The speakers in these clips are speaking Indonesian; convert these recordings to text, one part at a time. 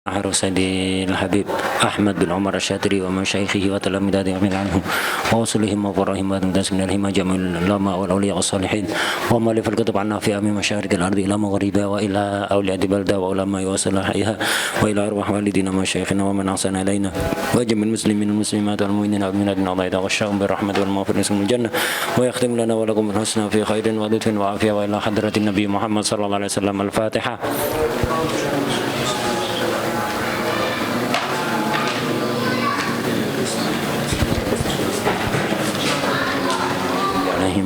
حرس الحبيب أحمد بن عمر الشاطري ومشايخه وتلامذته من عنهم ووصلهم وفرهم وتمتاز من الهمة جميع العلماء والأولياء الصالحين ومؤلف الكتب عن نافع من مشارق الأرض إلى مغربها وإلى أولياء البلدة وعلماء وصلاحها وإلى أرواح والدينا ومشايخنا ومن أحسن إلينا وجميع المسلمين والمسلمات والمؤمنين والمؤمنات من الله يتغشاهم بالرحمة والمغفرة من الجنة ويختم لنا ولكم الحسنى في خير ولطف وعافية وإلى حضرة النبي محمد صلى الله عليه وسلم. الفاتحة.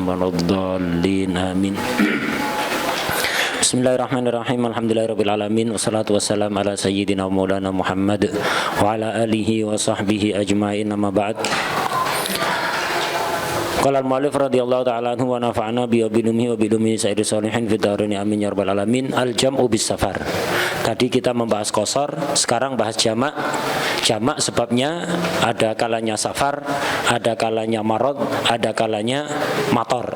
Waladhdallin amin. Bismillahirrahmanirrahim. Alhamdulillahirabbil alamin wassalatu wassalamu ala sayyidina maulana Muhammad wa ala alihi wa sahbihi ajmain. Amma ba'd. Qala al-mu'allif radhiyallahu ta'ala anhu wa nafa'ana bi ilmihi wa bi ilmi sayyidis sholihin fid dharain amin ya rabbal alamin. Al-jam'u bis safar. Tadi kita membahas qasar, sekarang bahas jamak. Jamak sebabnya ada kalanya safar, ada kalanya marad, ada kalanya mator.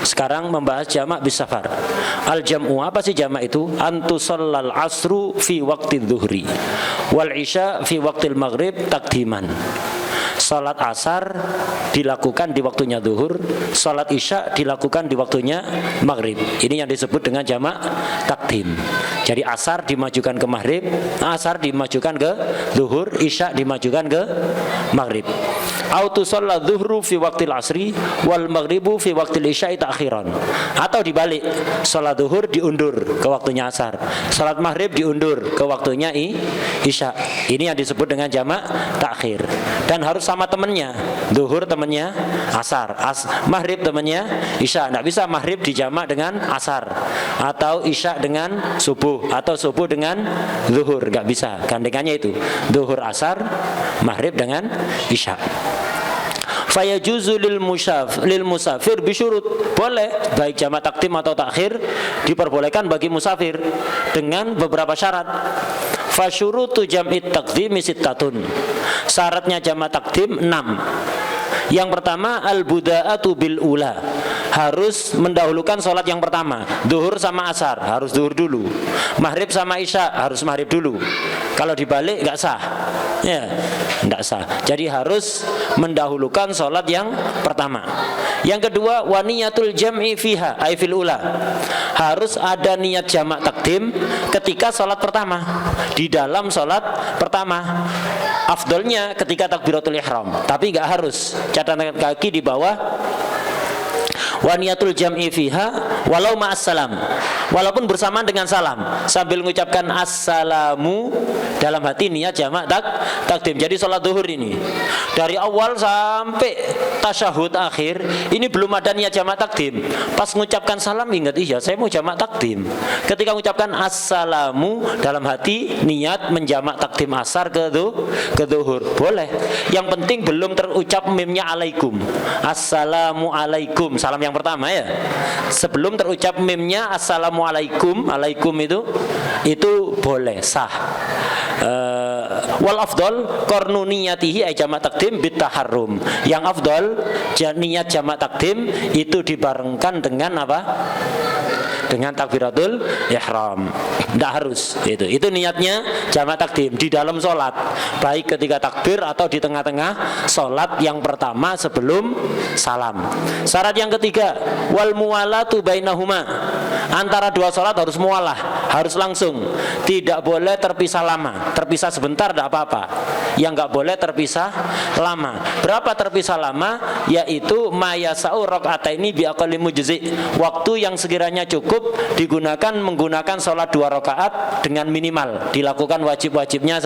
Sekarang membahas jamak bis safar. Al-jam'u, apa sih jamak itu? Antusallal asru fi waqti dhuhri wal isya fi waqtil maghrib takdiman. Salat asar dilakukan di waktunya zuhur, salat isya dilakukan di waktunya maghrib. Ini yang disebut dengan jamak takdim. Jadi asar dimajukan ke maghrib, asar dimajukan ke zuhur, isya dimajukan ke maghrib. Autu sholat zuhru fi waqtil asri wal maghribu fi waqtil isya takhiran. Atau dibalik, salat zuhur diundur ke waktunya asar, salat maghrib diundur ke waktunya isya. Ini yang disebut dengan jamak takhir. Dan harus sama temennya, zuhur temennya asar, maghrib temennya isya. Tidak bisa maghrib dijamak dengan asar, atau isya dengan subuh, atau subuh dengan zuhur. Tidak bisa, gandengannya itu zuhur asar, maghrib dengan isya. Fayajuzu lil musafir bisyurut. Boleh baik jamak takdim atau takhir diperbolehkan bagi musafir dengan beberapa syarat. Fasyurutu jam'it taqdimi sittatun. Syaratnya jamak takdim 6. Yang pertama al-buda'atu bil ula. Harus mendahulukan sholat yang pertama. Zuhur sama asar harus zuhur dulu. Maghrib sama isya harus maghrib dulu. Kalau dibalik enggak sah. Ya, enggak sah. Jadi harus mendahulukan sholat yang pertama. Yang kedua waniyatul jam'i fiha ay fil ula. Harus ada niat jamak takdim ketika sholat pertama. Di dalam sholat pertama. Afdolnya ketika takbiratul ihram, tapi enggak harus. Catatan kaki di bawah. Waniyatul jam'i fiha walau ma'as salam. Walaupun bersamaan dengan salam, sambil mengucapkan assalamu dalam hati niat jamak takdim. Jadi sholat zuhur ini dari awal sampai tasyahud akhir ini belum ada niat jamak takdim. Pas mengucapkan salam ingat, iya saya mau jamak takdim. Ketika mengucapkan assalamu dalam hati niat menjamak takdim asar ke zuhur. Boleh. Yang penting belum terucap mimnya alaikum. Assalamu alaikum. Salam yang pertama ya. Sebelum terucap mimnya assalamualaikum, alaikum itu boleh sah. Wal afdal qarnu niyatihi ay jamak takdim bitaharrum. Yang afdal niat jamak takdim itu dibarengkan dengan apa? Dengan takbiratul ihram. Tidak harus itu niatnya jamak takdim di dalam sholat, baik ketika takbir atau di tengah-tengah sholat yang pertama sebelum salam. Syarat yang ketiga wal muwalatu bainahuma. Antara dua sholat harus muwalah, harus langsung, tidak boleh terpisah lama. Terpisah sebentar tidak apa-apa. Yang nggak boleh terpisah lama. Berapa terpisah lama? Yaitu mayasau rakaataini bi aqalli mujzi. Waktu yang sekiranya cukup digunakan menggunakan sholat 2 rakaat dengan minimal. Dilakukan wajib-wajibnya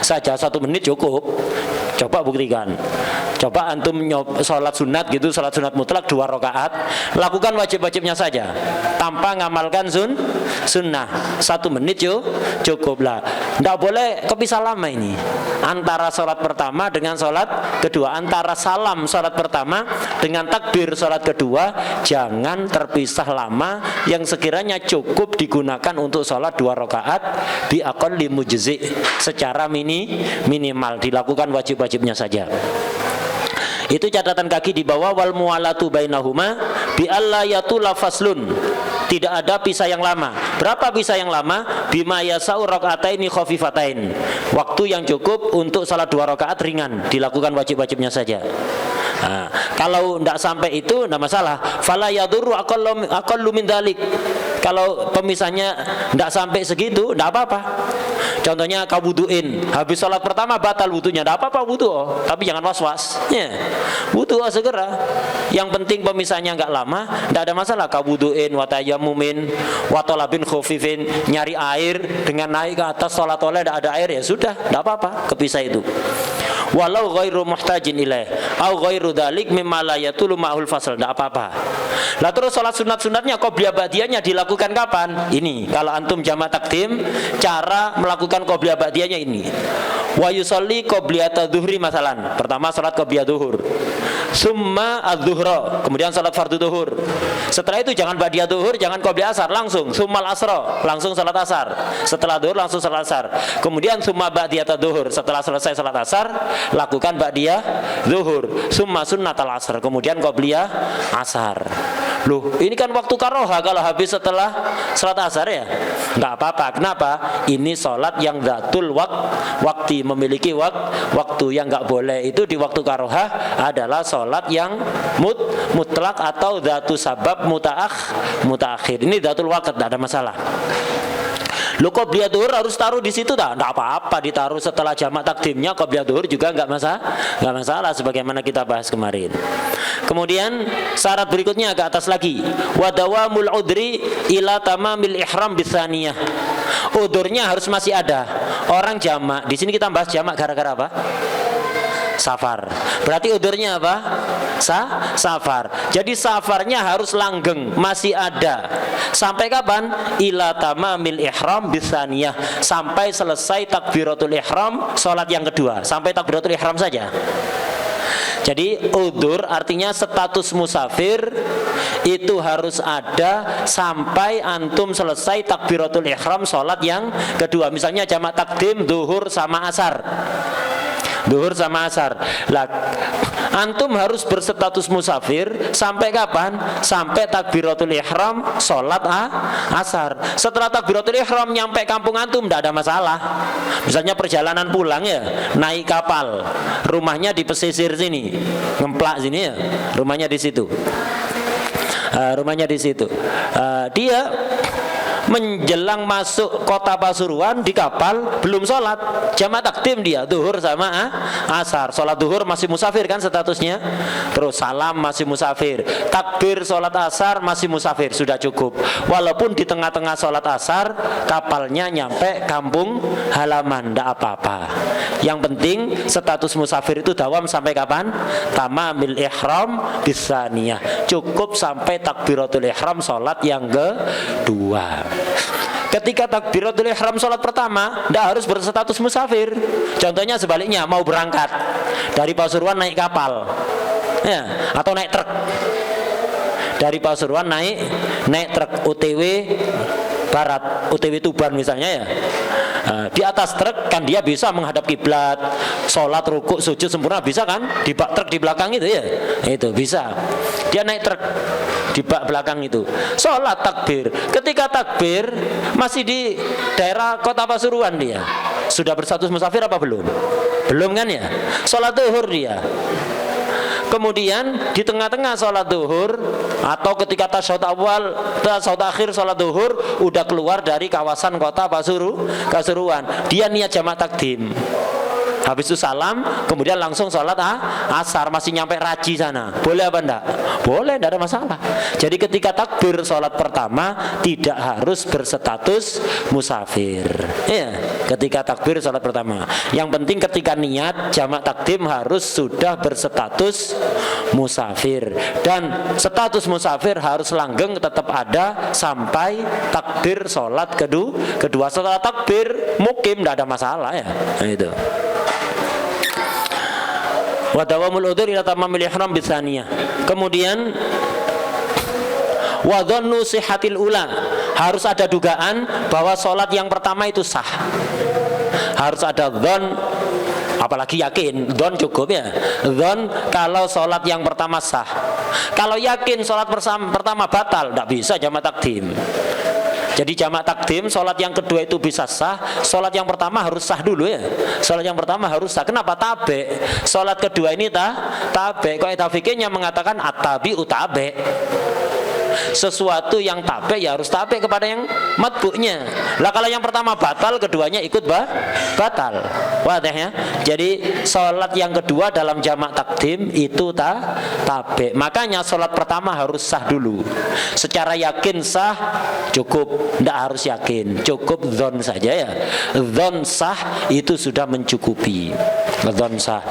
saja 1 menit cukup. Coba buktikan. Coba antum sholat sunat gitu, sholat sunat mutlak 2 rakaat, lakukan wajib-wajibnya saja tanpa ngamalkan sunnah. 1 menit cukup lah. Tidak boleh kepisah lama ini. Antara sholat pertama dengan sholat kedua, antara salam sholat pertama dengan takbir sholat kedua, jangan terpisah lama yang sekiranya cukup digunakan untuk sholat 2 rakaat bi aqalli mujzi, secara minimal, dilakukan wajib-wajibnya saja. Itu catatan kaki di bawah wal muwalatu bainahuma bi alla yatula faslun. tidak ada pisah yang lama. Berapa pisah yang lama? Bima yasau rakaataini khafifatain. Waktu yang cukup untuk salat 2 rakaat ringan, dilakukan wajib-wajibnya saja. Nah, kalau tidak sampai itu tidak masalah. Fala yadurru aqallu min dzalik. Kalau pemisahnya tidak sampai segitu, tidak apa-apa. Contohnya kau wuduin, habis sholat pertama batal wudunya, tidak apa-apa wudu, tapi jangan was-was. Ya, wudu segera. Yang penting pemisahnya nggak lama, tidak ada masalah. Kau wuduin, watayamumin, watolabin khufifin, nyari air dengan naik ke atas sholat oleh tidak ada air ya sudah, tidak apa-apa, kepisah itu. Walau ghairu muhtajin ilaih au ghairu dzalik mimma la yatulu ma'ul fasl, tidak apa-apa. Lah terus salat sunat-sunatnya qobliyah ba'diyahnya dilakukan kapan? Ini kalau antum jamak takdim, cara melakukan qobliyah ba'diyahnya ini. Wa yusalli qobliyata dzuhri masalan. Pertama salat qobliyah zuhur. Summa adzuhra, kemudian salat fardu zuhur. Setelah itu jangan ba'diyah zuhur, jangan qobliyah asar, langsung summal asra, langsung salat asar. Setelah zuhur langsung salat asar. Kemudian summa ba'diyata zuhur, setelah selesai salat asar lakukan ba'diyah zuhur, summa sunnatal asar, kemudian qobliyah asar. Loh, ini kan waktu karoha kalau habis setelah salat asar ya? Enggak apa-apa. Kenapa? Ini salat yang dzatul waktu, memiliki waktu. Yang enggak boleh itu di waktu karoha adalah salat yang mutlak atau dzatu sabab mutaakhir. Ini dzatul waqt, tidak ada masalah. Lo qobliyah dhuhur harus taruh di situ tak? Enggak apa-apa, ditaruh setelah jamak takdimnya. Qobliyah dhuhur juga enggak masalah sebagaimana kita bahas kemarin. Kemudian syarat berikutnya ke atas lagi. Wa dawamul udri ila tamamil ihram bitsaniyah. Udurnya harus masih ada. Orang jamak, di sini kita bahas jamak gara-gara apa? Safar. Berarti udurnya apa? Safar. Jadi safarnya harus langgeng, masih ada. Sampai kapan? Ila tamamil ihram bitsaniyah. Sampai selesai takbiratul ihram, salat yang kedua. Sampai takbiratul ihram saja. Jadi udur artinya status musafir itu harus ada sampai antum selesai takbiratul ihram salat yang kedua. Misalnya jamak takdim zuhur sama asar. Duhur sama asar. Lah, antum harus berstatus musafir sampai kapan? Sampai takbiratul ihram salat asar. Setelah takbiratul ihram nyampe kampung antum tidak ada masalah. Misalnya perjalanan pulang ya, naik kapal. Rumahnya di pesisir sini. Ngemplak sini ya. Rumahnya di situ. Dia menjelang masuk kota Pasuruan di kapal belum sholat, jamak takdim dia duhur sama asar. Sholat duhur masih musafir kan statusnya, terus salam masih musafir, takbir sholat asar masih musafir, sudah cukup. Walaupun di tengah-tengah sholat asar kapalnya nyampe kampung halaman, tidak apa-apa. Yang penting status musafir itu dawam sampai kapan? Tamamil ihram bitsaniyah, cukup sampai takbiratul ihram sholat yang kedua. Ketika takbiratul ihram salat pertama tidak harus berstatus musafir. Contohnya sebaliknya, mau berangkat dari Pasuruan naik kapal ya, atau naik truk. Dari Pasuruan naik truk OTW barat, OTW Tuban misalnya ya. Di atas truk kan dia bisa menghadap kiblat, sholat, rukuk, sujud sempurna, bisa kan? Di bak truk di belakang itu ya, itu bisa. Dia naik truk di bak belakang itu, sholat takbir. Ketika takbir masih di daerah kota Pasuruan, dia sudah berstatus musafir apa belum? Belum kan ya? Sholat zuhur dia. Kemudian di tengah-tengah sholat duhur atau ketika tasyahud awal, tasyahud akhir sholat duhur udah keluar dari kawasan kota Pasuruan, dia niat jamak takdim. Habis itu salam, kemudian langsung sholat asar, masih nyampe Raji sana. Boleh apa enggak? Boleh, enggak ada masalah. Jadi ketika takbir sholat pertama tidak harus berstatus musafir. Ya, ketika takbir sholat pertama. Yang penting ketika niat jamak takdim harus sudah berstatus musafir. Dan status musafir harus langgeng tetap ada sampai takbir sholat kedua. Setelah takbir mukim enggak ada masalah ya. Nah, itu. Wa dawamul udhur ila tamamil ihram bitsaniyah. Kemudian wa dhannu sihhatil ula, harus ada dugaan bahwa salat yang pertama itu sah. Harus ada dzan, apalagi yakin. Dzan cukup ya. Dzan kalau salat yang pertama sah. Kalau yakin sholat pertama batal, tidak bisa jamak takdim. Jadi jamak takdim, sholat yang kedua itu bisa sah, sholat yang pertama harus sah dulu ya. Sholat yang pertama harus sah. Kenapa? Tabe. Sholat kedua ini tabe. Kaidah fikihnya mengatakan at-tabi utabe. Sesuatu yang tabe ya harus tabe kepada yang matbu'nya. Lah kalau yang pertama batal, keduanya ikut batal. Wadah ya. Jadi sholat yang kedua dalam jamak takdim itu tabe. Makanya sholat pertama harus sah dulu. Secara yakin sah cukup, tidak harus yakin, cukup dzon saja ya. Dzon sah itu sudah mencukupi. Dzon sah.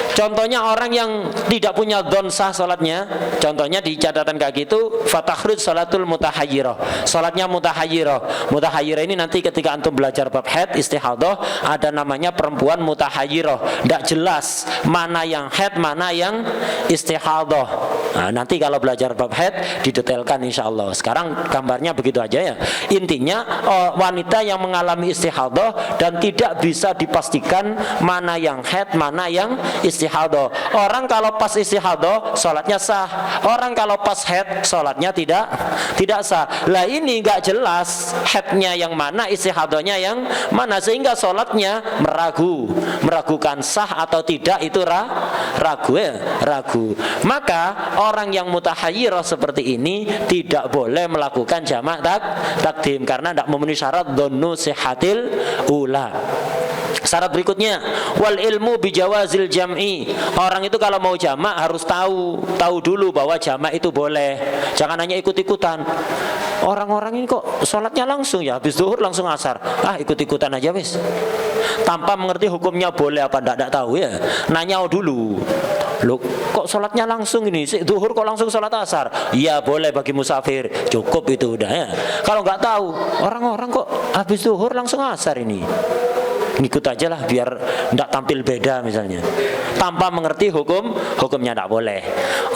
Contohnya orang yang tidak punya dzon sah sholatnya, contohnya di catatan kaki itu fatahrid sholatul mutahayyirah. Sholatnya mutahayyirah. Mutahayyirah ini nanti ketika antum belajar bab haid istihadah ada namanya perempuan mutahayyirah. Tidak jelas mana yang haid, mana yang istihadah. Nah, nanti kalau belajar bab haid didetailkan insyaallah. Sekarang gambarnya begitu aja ya. Intinya wanita yang mengalami istihadah dan tidak bisa dipastikan mana yang haid, mana yang istihadah. Orang kalau pas istihadah sholatnya sah. Orang kalau pas haid sholatnya tidak sah. Lah ini nggak jelas haidnya yang mana, istihadahnya yang mana, sehingga sholatnya meragukan sah atau tidak itu ragu ya, ragu. Maka orang yang mutahayyirah seperti ini tidak boleh melakukan jamak takdim karena tidak memenuhi syarat dzannu sihhatil ula. Syarat berikutnya wal ilmu bijawazil jam'i. Orang itu kalau mau jamak harus tahu dulu bahwa jamak itu boleh. Jangan hanya ikut-ikutan. Orang-orang ini kok sholatnya langsung ya, habis zuhur langsung asar. Ikut-ikutan aja wis. Tanpa mengerti hukumnya boleh apa tidak tahu ya. Nanya dulu. Loh, kok sholatnya langsung ini? Zuhur kok langsung sholat asar? Iya boleh bagi musafir. Cukup itu udah ya. Kalau nggak tahu, orang-orang kok habis zuhur langsung asar ini. Ngikut aja lah biar tidak tampil beda misalnya. Tanpa mengerti hukumnya tidak boleh.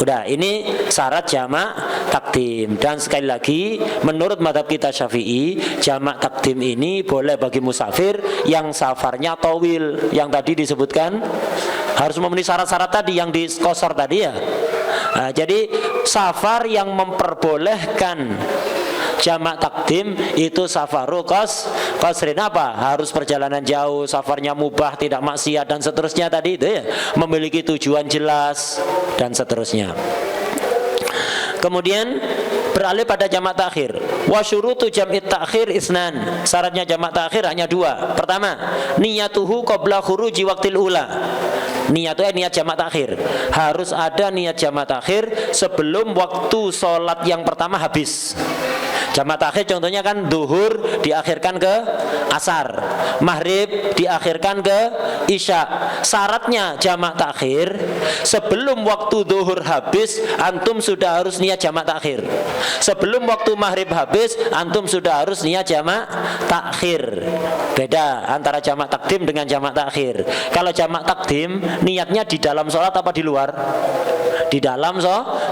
Udah, ini syarat jamak takdim. Dan sekali lagi menurut mazhab kita Syafi'i, jamak takdim ini boleh bagi musafir yang safarnya tawil, yang tadi disebutkan harus memenuhi syarat-syarat tadi yang di qasar tadi ya. Nah, jadi safar yang memperbolehkan jamak takdim itu safaru qasrin apa? Harus perjalanan jauh, safarnya mubah, tidak maksiat dan seterusnya tadi itu ya. Memiliki tujuan jelas dan seterusnya. Kemudian beralih pada jamak takhir. Wa syurutu jam'it takhir isnan. Syaratnya jamak takhir hanya dua. Pertama, niyatuhu qabla khuruji waqtil ula. Niat jamak takhir. Harus ada niat jamak takhir sebelum waktu sholat yang pertama habis. Jamak takhir contohnya kan duhur diakhirkan ke asar, maghrib diakhirkan ke isya. Syaratnya jamak takhir sebelum waktu duhur habis antum sudah harus niat jamak takhir. Sebelum waktu maghrib habis antum sudah harus niat jamak takhir. Beda antara jamak takdim dengan jamak takhir. Kalau jamak takdim niatnya di dalam sholat apa di luar? Di dalam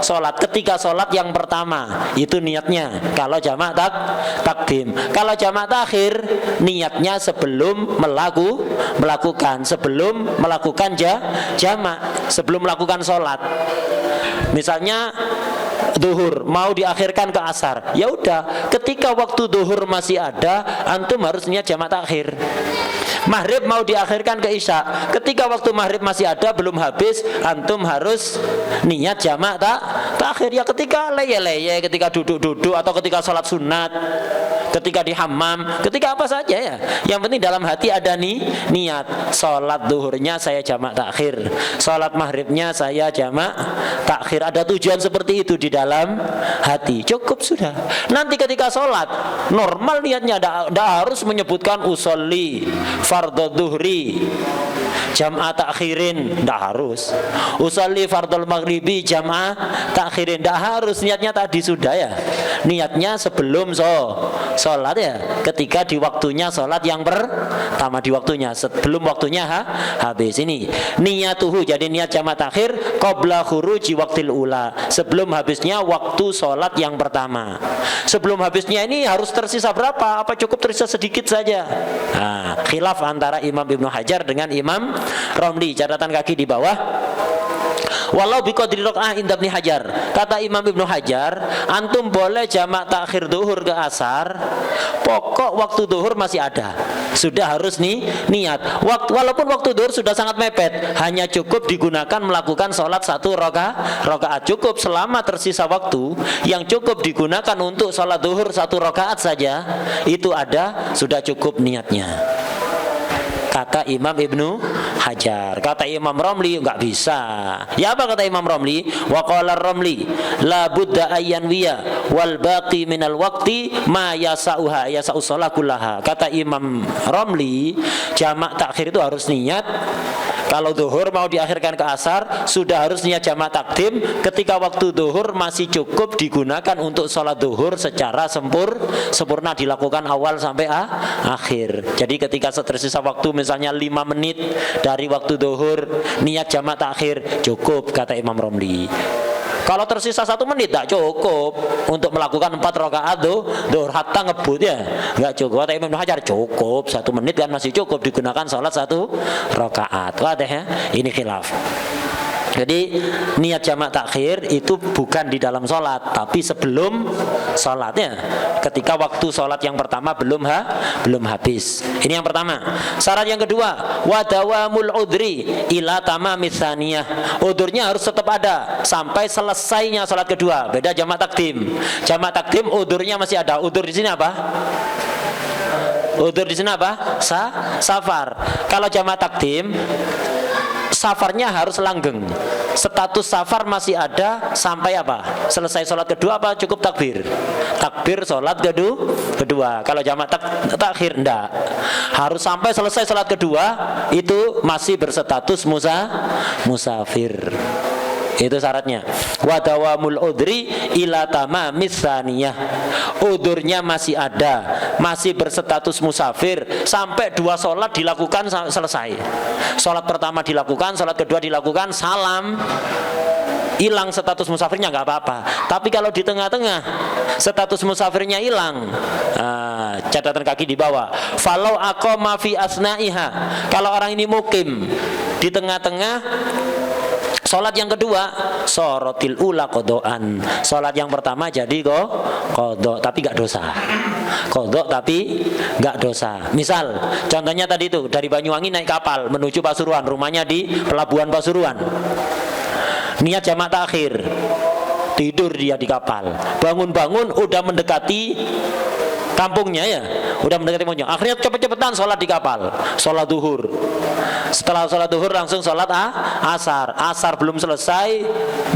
sholat. Ketika sholat yang pertama itu niatnya. Kalau jamak takdim. Kalau jamak takhir niatnya sebelum melakukan jamak, sebelum melakukan sholat. Misalnya duhur mau diakhirkan ke asar, ya udah ketika waktu duhur masih ada antum harus niat jamak takhir. Maghrib mau diakhirkan ke isya, ketika waktu maghrib masih ada belum habis antum harus niat jamak takhir. Ya ketika leye-leye, ketika duduk-duduk atau ketika sholat sunat, ketika di hammam, ketika apa saja ya. Yang penting dalam hati ada niat. Sholat duhurnya saya jamak takhir, sholat maghribnya saya jamak takhir. Ada tujuan seperti itu di dalam hati, cukup sudah. Nanti ketika sholat normal niatnya, tidak harus menyebutkan usolli fardhu duhri jam'ah takhirin, tidak harus. Usolli fardhul maghribi jam'ah takhirin, tidak harus. Niatnya tadi sudah ya. Niatnya sebelum sholat ya, ketika di waktunya sholat yang pertama, di waktunya sebelum waktunya habis. Ini niyatuhu, jadi niat jamak takhir qabla khuruji waqtil ula, sebelum habisnya waktu sholat yang pertama. Sebelum habisnya ini harus tersisa berapa? Apa cukup tersisa sedikit saja? Khilaf antara Imam Ibnu Hajar dengan Imam Romli. Catatan kaki di bawah. Walau biqadri rakaah inda Ibnu Hajar. Kata Imam Ibnu Hajar, antum boleh jamak takhir duhur ke asar, pokok waktu duhur masih ada. Sudah harus niat. Walaupun waktu duhur sudah sangat mepet, hanya cukup digunakan melakukan sholat 1 rakaat. Cukup selama tersisa waktu yang cukup digunakan untuk sholat duhur 1 rakaat saja, itu ada, sudah cukup niatnya. Kata Imam Ibnu Hajar. Kata Imam Romli enggak bisa. Ya apa kata Imam Romli? Wa qala Romli la budda ayyan wiya wal baqi minal waqti ma yasauha yasau shalah kullaha. Kata Imam Romli, jamak takhir itu harus niat. Kalau zuhur mau diakhirkan ke asar, sudah harus niat jamak takdim ketika waktu zuhur masih cukup digunakan untuk sholat zuhur secara sempurna, dilakukan awal sampai akhir. Jadi ketika tersisa waktu misalnya 5 menit dari waktu zuhur, niat jamak takhir cukup, kata Imam Romli. Kalau tersisa 1 menit tak cukup untuk melakukan 4 rakaat zuhur hatta ngebut ya, nggak cukup. Kata Imam Hajar cukup 1 menit kan masih cukup digunakan sholat 1 rakaat. Wadah ya, ini khilaf. Jadi niat jamak takhir itu bukan di dalam sholat, tapi sebelum sholatnya, ketika waktu sholat yang pertama belum habis. Ini yang pertama. Syarat yang kedua, wadawamul udri ila tamamis tsaniyah. Udurnya harus tetap ada sampai selesainya sholat kedua. Beda jamak takdim. Jamak takdim udurnya masih ada. Udur di sini apa? Udur di sini apa? Safar. Kalau jamak takdim, safarnya harus langgeng. Status safar masih ada sampai apa? Selesai sholat kedua apa cukup takbir? Takbir sholat kedua. Kalau jamak takhir enggak. Harus sampai selesai sholat kedua itu masih berstatus musafir. Itu syaratnya. Wadawamul udri ila tamamis tsaniyah. Udurnya masih ada, masih berstatus musafir sampai 2 sholat dilakukan selesai. Sholat pertama dilakukan, sholat kedua dilakukan, salam, hilang status musafirnya nggak apa-apa. Tapi kalau di tengah-tengah status musafirnya hilang, catatan kaki di bawah. Falau aqama fi asna'iha. Kalau orang ini mukim di tengah-tengah sholat yang kedua, sorotil ula kodoan. Sholat yang pertama jadi kodok tapi gak dosa. Kodok tapi gak dosa. Misal, contohnya tadi itu dari Banyuwangi naik kapal menuju Pasuruan, rumahnya di Pelabuhan Pasuruan. Niat jamak takhir, tidur dia di kapal. Bangun-bangun udah mendekati kampungnya ya, udah mendekati kampungnya. Akhirnya cepet-cepetan sholat di kapal, sholat duhur. Setelah sholat duhur langsung sholat asar. Asar belum selesai,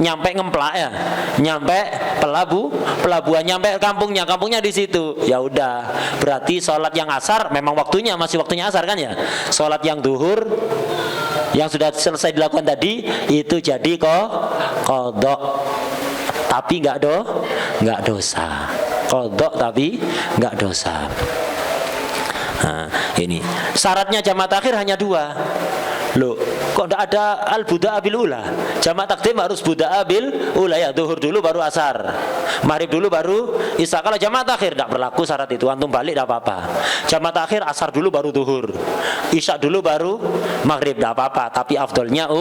nyampe ngemplak ya, nyampe pelabuhan, nyampe kampungnya di situ. Ya udah, berarti sholat yang asar memang waktunya masih waktunya asar kan ya. Sholat yang duhur yang sudah selesai dilakukan tadi itu jadi kodok, tapi nggak dosa. Kodok tapi nggak dosa. Nah, ini syaratnya jamak takhir hanya 2. Loh, kok tidak ada al-buda'a bil ula? Jamak takdim harus buda'a bil ula ya, zuhur dulu baru asar, maghrib dulu baru isya. Kalau jamak takhir tidak berlaku syarat itu, antum balik tidak apa-apa. Jamak takhir asar dulu baru zuhur, isya dulu baru maghrib tidak apa-apa. Tapi afdolnya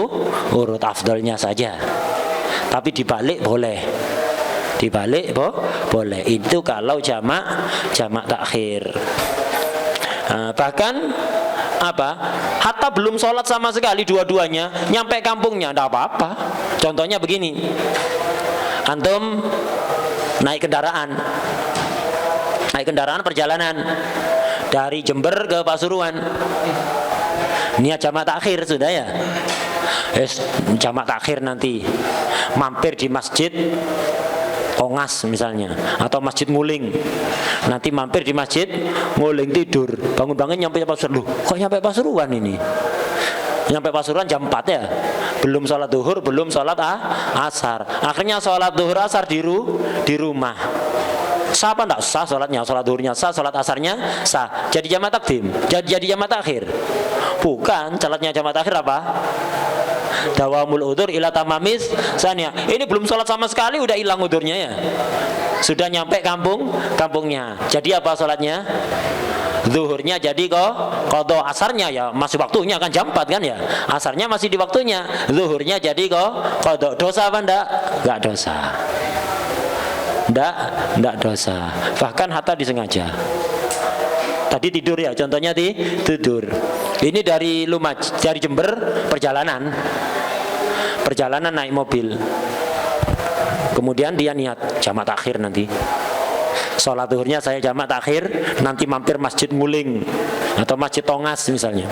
urut afdolnya saja. Tapi dibalik boleh. Dibalik boleh. Itu kalau jamak takhir. Bahkan hatta belum sholat sama sekali dua-duanya, nyampe kampungnya tidak apa-apa. Contohnya begini, antum naik kendaraan perjalanan dari Jember ke Pasuruan, niat jamak takhir sudah ya. Jamak takhir nanti mampir di masjid Ongas misalnya, atau Masjid Nguling. Nanti mampir di Masjid Nguling, tidur, bangun-bangun nyampe Pasuruan. Kok nyampe Pasuruan ini? Nyampe Pasuruan jam 4 ya. Belum sholat duhur, belum sholat asar. Akhirnya sholat duhur asar di rumah. Sah apa enggak sah sholatnya? Sholat duhurnya sah, sholat asarnya sah. Jadi jamak takdim, jadi jamak takhir. Bukan, syaratnya jamak takhir apa? Dawamul udur ila tamamis tsaniyah. Ini belum sholat sama sekali udah hilang udurnya ya. Sudah nyampe kampungnya. Jadi apa sholatnya? zuhurnya jadi qadha, asarnya ya masih waktunya kan jam 4 kan ya, asarnya masih di waktunya, zuhurnya jadi qadha. Dosa apa enggak? Enggak dosa. Enggak dosa. Bahkan hatta disengaja. Tadi tidur ya, contohnya tidur. Ini dari Lumaj, dari Jember perjalanan naik mobil. Kemudian dia niat jamak takhir nanti. Sholat zuhurnya saya jamak takhir, nanti mampir Masjid Nguling atau Masjid Tongas misalnya.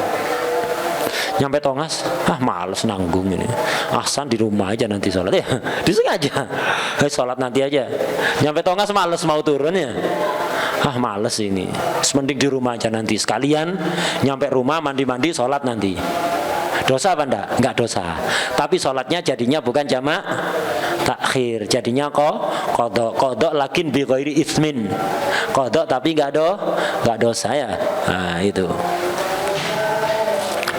Nyampe Tongas, males nanggung ini. Ahsan di rumah aja nanti sholat ya. Disengaja. Sholat nanti aja. Nyampe Tongas males mau turun ya. Males ini. Mending di rumah aja nanti. Sekalian nyampe rumah mandi-mandi sholat nanti. Dosa apa enggak? Enggak dosa. Tapi sholatnya jadinya bukan jamak takhir, jadinya qadha lakin bi ghairi itsmin. Qadha tapi enggak dosa ya. Nah, itu.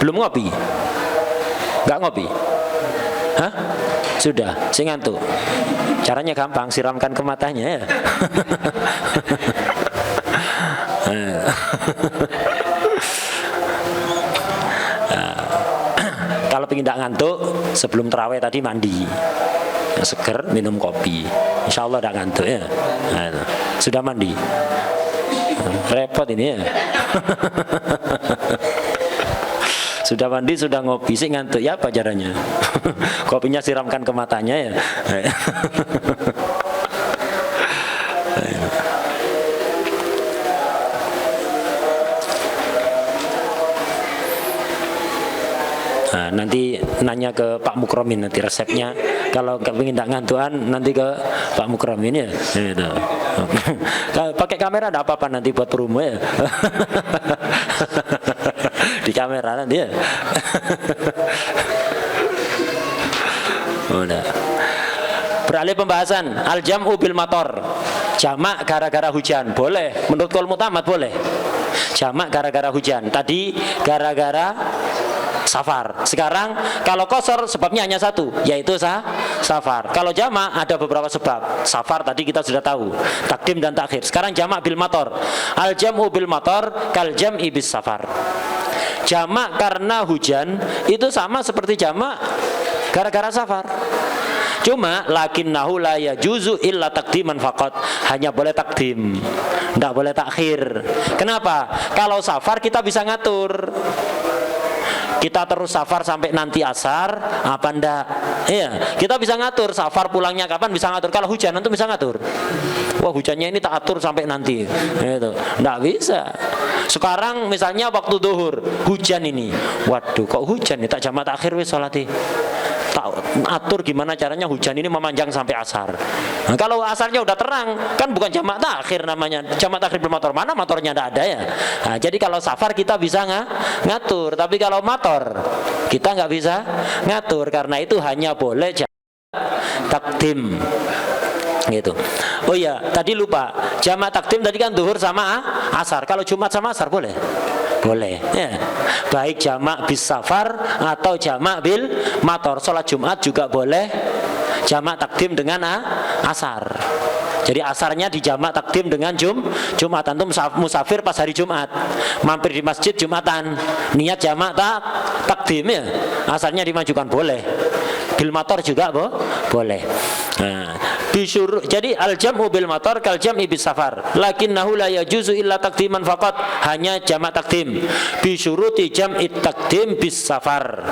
Belum ngopi? Enggak ngopi? Hah? Sudah, sing ngantuk. Caranya gampang, siramkan ke matanya ya. Kalau pengen tidak ngantuk, sebelum terawih tadi mandi, seger, minum kopi, insya Allah tidak ngantuk ya. Nah, sudah mandi, repot ini ya. Sudah mandi, sudah ngopi, sih ngantuk ya apa caranya? Kopinya siramkan ke matanya ya. Nah, nanti nanya ke Pak Mukromin nanti resepnya. Kalau kepingin tidak ngantuan nanti ke Pak Mukromin ya. Gitu. Pakai kamera ada apa-apa nanti buat promo ya. Di kamera nanti ya. Udah. Beralih pembahasan al-jam'u bil mator. Jamak gara-gara hujan boleh, menurut qaul mutamad boleh. Jamak gara-gara hujan. Tadi gara-gara safar. Sekarang kalau qasar sebabnya hanya satu, yaitu safar. Kalau jamak ada beberapa sebab. Safar tadi kita sudah tahu, takdim dan takhir. Sekarang jamak bil mator. Al jam'u bil mator kal jam'i bis safar. Jamak karena hujan itu sama seperti jamak gara-gara safar. Cuma lakinnahu la yajuzu illa takdiman faqat, hanya boleh takdim, tidak boleh takhir. Kenapa? Kalau safar kita bisa ngatur. Kita terus safar sampai nanti asar apa ndak? Iya, kita bisa ngatur safar pulangnya kapan, bisa ngatur. Kalau hujan nanti bisa ngatur. Wah, hujannya ini tak atur sampai nanti. Itu ndak bisa. Sekarang misalnya waktu zuhur, hujan ini. Waduh, kok hujan nih, tak jamak takhir wis salati. Tak atur gimana caranya hujan ini memanjang sampai asar. Nah, kalau asarnya udah terang, kan bukan jamak takhir namanya. Jamak takhir bil motor, mana motornya tidak ada ya. Nah, jadi kalau safar kita bisa ngatur, tapi kalau motor kita nggak bisa ngatur, karena itu hanya boleh takdim. Gitu. Oh iya, tadi lupa. Jamak takdim tadi kan zuhur sama asar. Kalau Jumat sama asar boleh? Boleh ya. Baik jamak bis safar atau jamak bil mator. Salat Jumat juga boleh jamak takdim dengan asar. Jadi asarnya di jamak takdim dengan Jumatan. Tuh musafir pas hari Jumat, mampir di masjid Jumatan, niat jamak takdim ya, asarnya dimajukan boleh. Bil mator juga boleh. Nah, jadi al jam'u bil mator kal jam'i bis safar. Lakinnahu la yajuzu illa takdiman faqat, hanya jamak takdim. Bi syuruti jam'i takdim bis safar.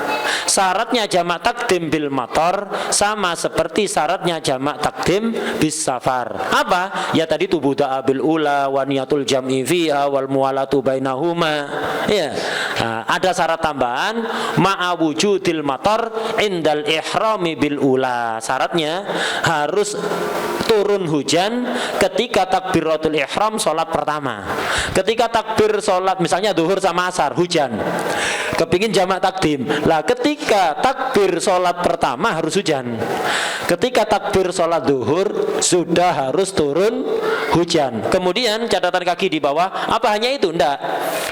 Syaratnya jamak takdim bil mator sama seperti syaratnya jamak takdim bis safar. Apa? Ya tadi tubuda bil ula wa niyatul jam'i fiha wal muwalatu bainahuma. Ya. Nah, ada syarat tambahan ma'a wujudil mator indal ihrami bil ula. Syaratnya harus turun hujan ketika takbiratul ihram sholat pertama. Ketika takbir sholat misalnya zuhur sama asar hujan, kepingin jamak takdim lah, ketika takbir sholat pertama harus hujan. Ketika takbir sholat zuhur sudah harus turun hujan. Kemudian catatan kaki di bawah, apa hanya itu? Enggak.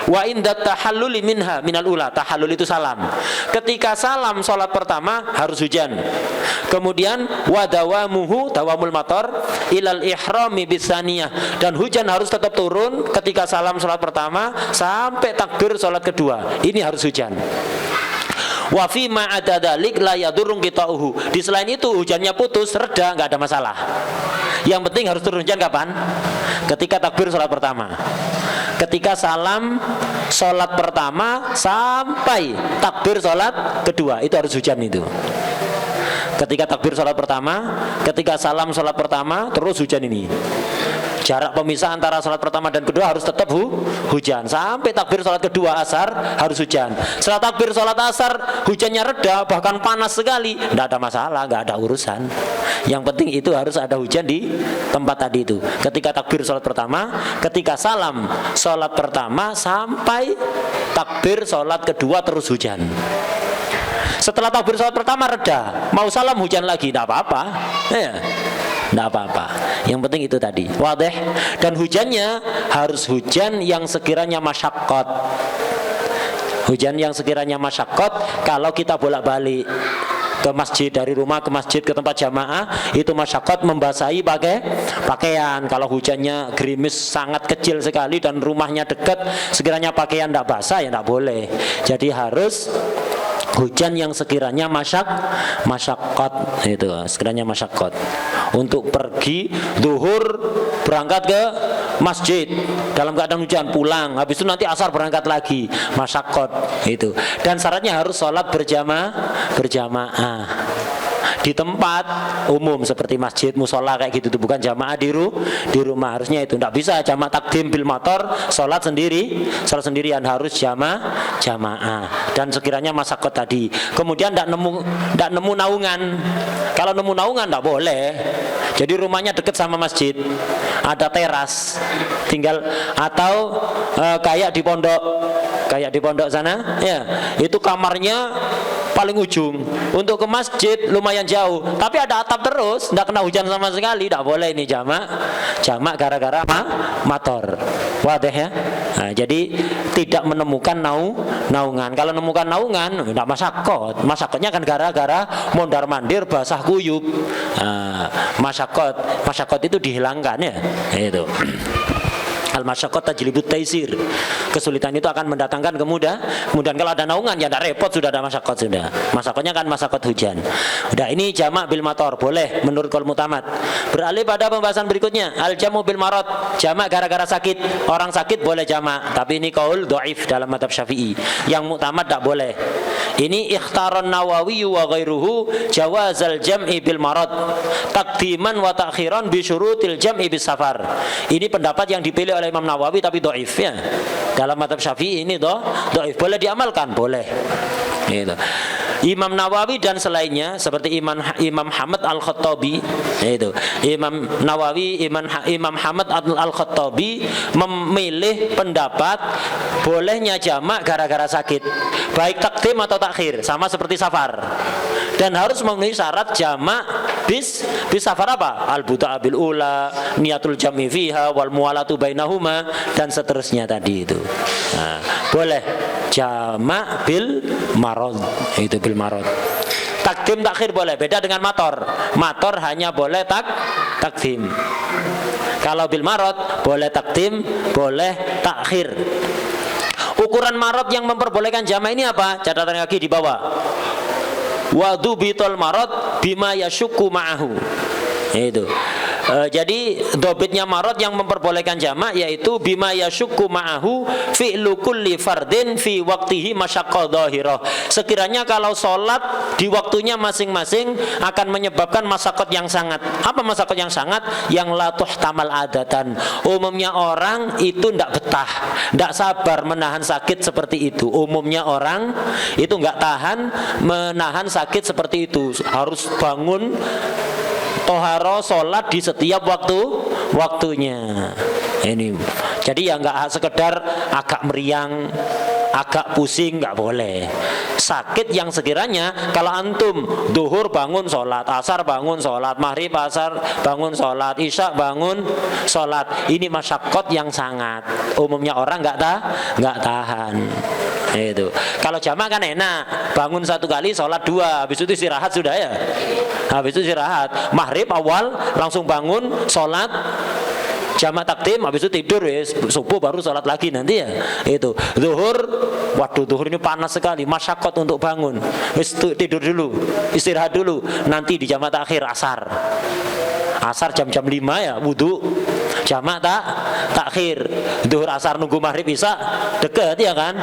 Wa indat tahalluli minha minal ula. Tahallul itu salam. Ketika salam sholat pertama harus hujan. Kemudian wadawamuhu dawamul mator ilal ihrami bisaniyah, dan hujan harus tetap turun ketika salam sholat pertama sampai takbir sholat kedua. Ini harus hujan. Wa fi ma adadalik la yadurrun qita'uhu. Di selain itu hujannya putus, reda, enggak ada masalah. Yang penting harus turun hujan kapan? Ketika takbir sholat pertama. Ketika salam sholat pertama sampai takbir sholat kedua, itu harus hujan itu. Ketika takbir sholat pertama, ketika salam sholat pertama, terus hujan ini. Jarak pemisah antara sholat pertama dan kedua harus tetap hujan. Sampai takbir sholat kedua asar harus hujan. Setelah takbir sholat asar hujannya reda, bahkan panas sekali, tidak ada masalah, nggak ada urusan. Yang penting itu harus ada hujan di tempat tadi itu. Ketika takbir sholat pertama, ketika salam sholat pertama sampai takbir sholat kedua terus hujan. Setelah takbir sholat pertama reda, mau salam hujan lagi, tidak apa-apa. Ya. Tidak apa-apa. Yang penting itu tadi. Wadih. Dan hujannya harus hujan yang sekiranya masyaqqat. Hujan yang sekiranya masyaqqat. Kalau kita bolak-balik ke masjid, dari rumah ke masjid ke tempat jamaah, itu masyaqqat membasahi pakai pakaian. Kalau hujannya gerimis sangat kecil sekali dan rumahnya dekat, sekiranya pakaian tidak basah ya tidak boleh. Jadi harus hujan yang sekiranya masyaqqat, itu sekiranya masyaqqat. Untuk pergi zuhur berangkat ke masjid dalam keadaan hujan, pulang, habis itu nanti asar berangkat lagi, masyaqqat itu. Dan syaratnya harus sholat berjamaah di tempat umum seperti masjid, musola kayak gitu, itu bukan jamaah di rumah. Harusnya itu tidak bisa jamaah takdim bil motor, sholat sendirian, harus jamaah. Dan sekiranya masyaqqat tadi. Kemudian tidak nemu naungan. Kalau nemu naungan tidak boleh. Jadi rumahnya dekat sama masjid, ada teras, tinggal, atau kayak di pondok sana, ya itu kamarnya paling ujung. Untuk ke masjid lumayan jauh, tapi ada atap terus, tidak kena hujan sama sekali, tidak boleh ini jamak gara-gara motor. Wadah ya. Nah, jadi tidak menemukan naungan. Kalau menemukan naungan tidak masyaqqatnya kan gara-gara mondar mandir basah kuyup. Masyaqqat itu dihilangkan ya. Itu. Al-masyaqqat tajlibut taisir. Kesulitan itu akan mendatangkan kemudahan. Kalau ada naungan ya tidak repot, sudah ada masyaqqat sudah. Masyaqqatnya kan masyaqqat hujan. Udah, ini jamak bil mator boleh menurut qaul mutamad. Beralih pada pembahasan berikutnya, al-jamu bil marad. Jamak gara-gara sakit. Orang sakit boleh jamak, tapi ini qaul dhaif dalam mazhab Syafi'i. Yang mutamad tidak boleh. Ini ikhtaron Nawawi wa ghairuhu jawazal jam'i bil marad taqdiman wa ta'khiran bi syurutil jam'i bis safar. Ini pendapat yang dipilih oleh Imam Nawawi tapi dhaif ya. Dalam mazhab Syafi'i ini dhaif. Boleh diamalkan, boleh. Gitu. Imam Nawawi dan selainnya seperti Imam Hamad Al-Khattabi, itu Imam Nawawi, Imam Hamad Al-Khattabi memilih pendapat bolehnya jamak gara-gara sakit, baik takdim atau takhir, sama seperti safar, dan harus memenuhi syarat jamak bis safar apa? Al-buda'a bil ula, niatul jam'i fiha wal muwalatu bainahuma, dan seterusnya tadi itu. Nah, boleh jamak bil marad, itu bil marad. Takdim takhir boleh, beda dengan motor. Motor hanya boleh takdim. Kalau bil marad boleh takdim, boleh takhir. Ukuran marad yang memperbolehkan jamak ini apa? Catatan kaki di bawah. Wa dubitul marad bima yasyukku ma'ahu. Itu. Jadi dobitnya marad yang memperbolehkan jamak yaitu bima yasyukku ma'ahu fi'lu kulli fardin fi waqtihi masyaqqah dhahirah. Sekiranya kalau sholat di waktunya masing-masing akan menyebabkan masyaqqat yang sangat. Apa masyaqqat yang sangat? Yang la tuhtamal adatan. Umumnya orang itu tidak betah, tidak sabar menahan sakit seperti itu. Umumnya orang itu nggak tahan menahan sakit seperti itu. Harus bangun toharo sholat di setiap waktunya. Ini jadi ya nggak sekedar agak meriang, agak pusing nggak boleh. Sakit yang sekiranya kalau antum duhur bangun sholat, asar bangun sholat, maghrib asar bangun sholat, isya bangun sholat, ini masyaqqat yang sangat umumnya orang nggak tahan. Itu kalau jamak kan enak, bangun satu kali sholat dua, habis itu istirahat sudah ya, habis itu istirahat, maghrib awal langsung bangun sholat jamak takdim, habis itu tidur ya, subuh baru sholat lagi nanti ya. Itu zuhur, waduh zuhur ini panas sekali, masyaqqat untuk bangun, tidur dulu, istirahat dulu, nanti di jamak takhir asar jam-jam 5 ya wudhu, jamak takhir, zuhur asar nunggu maghrib isya deket ya kan,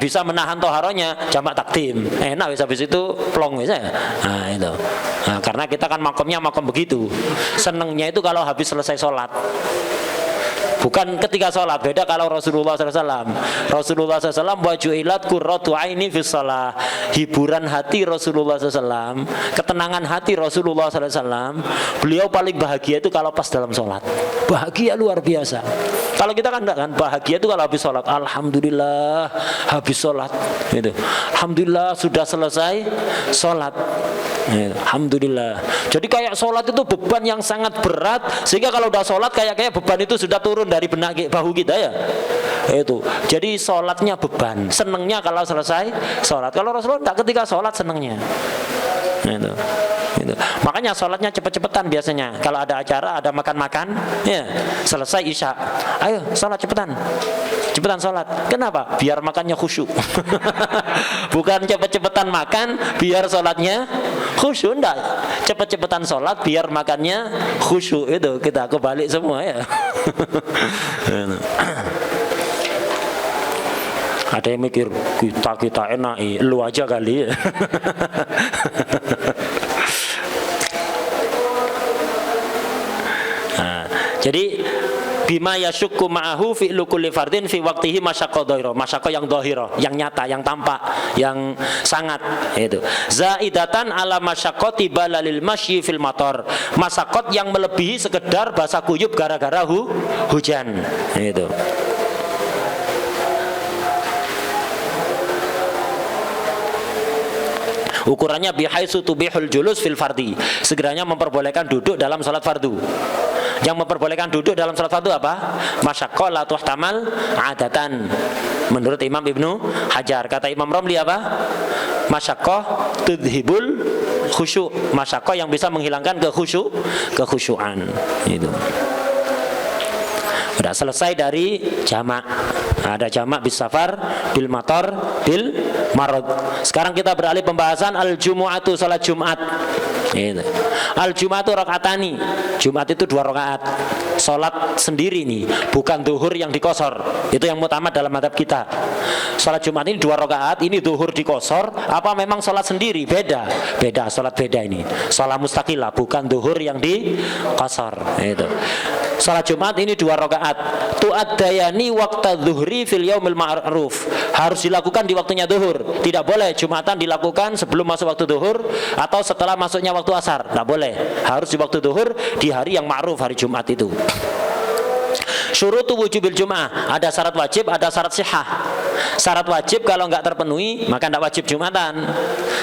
bisa menahan toharonya jamak takdim, enak habis itu plong bisa ya. Nah itu, nah, karena kita kan makomnya makom begitu, senengnya itu kalau habis selesai sholat, bukan ketika sholat. Beda kalau Rasulullah SAW. Rasulullah SAW wajuilat qurratu aini fis shalah. Hiburan hati Rasulullah SAW, ketenangan hati Rasulullah SAW. Beliau paling bahagia itu kalau pas dalam sholat. Bahagia luar biasa. Kalau kita kan enggak kan, bahagia itu kalau habis sholat. Alhamdulillah habis sholat. Gitu. Alhamdulillah sudah selesai sholat. Alhamdulillah. Jadi kayak sholat itu beban yang sangat berat, sehingga kalau udah sholat kayak beban itu sudah turun dari benak bahu kita ya. Itu. Jadi sholatnya beban. Senengnya kalau selesai sholat. Kalau Rasulullah tidak, ketika sholat senengnya. Itu. Makanya sholatnya cepet-cepetan biasanya. Kalau ada acara, ada makan-makan, ya selesai isya, ayo sholat cepetan sholat. Kenapa? Biar makannya khusyuk. Bukan cepet-cepetan makan biar sholatnya khusyuk, enggak. Cepet-cepetan sholat biar makannya khusyuk. Itu kita kebalik semua ya. Ada yang mikir kita enak, lu aja kali ya. Nah, jadi bima yasyukku ma'ahu fi kulli fardin fi waqtihi masyaqqah dhahira, masyaqqah yang dhahira, yang nyata, yang tampak, yang sangat. Itu zaidatan ala masyaqqati balalil masyi fil matar, masyaqqat yang melebihi sekedar basah kuyup gara-gara hujan. Itu ukurannya bihaitsu tubihul julus fil fardi, segeranya memperbolehkan duduk dalam salat fardu. Yang memperbolehkan duduk dalam salat fardu apa? Masyaqqah la tuhtamal adatan. Menurut Imam Ibnu Hajar, kata Imam Romli apa? Masyaqqah tudhibul khusyuk, masyaqqah yang bisa menghilangkan kekhusyuan. Itu. Sudah selesai dari jamak. Ada jamak bis safar, bil matar, bil marad. Sekarang kita beralih pembahasan al-jumu'atu, salat Jumat. Al-jumu'atu rakaatani. Jumat itu 2 rakaat. Salat sendiri nih, bukan zuhur yang dikosor. Itu yang utama dalam madhab kita. Salat Jumat ini 2 rakaat, ini zuhur dikosor, apa memang salat sendiri? Beda, salat beda ini. Salat mustaqilah, bukan zuhur yang dikosor. Itu. Salat Jumat ini 2 rakaat. Tu'addayani waqta dzuhri fil yaumil ma'ruf. Harus dilakukan di waktunya zuhur. Tidak boleh Jumatan dilakukan sebelum masuk waktu zuhur atau setelah masuknya waktu asar. Tidak boleh. Harus di waktu zuhur, di hari yang ma'ruf, hari Jumat itu. Syurutu wujubil Jum'ah, ada syarat wajib, ada syarat sihah. Syarat wajib kalau enggak terpenuhi maka enggak wajib Jumatan.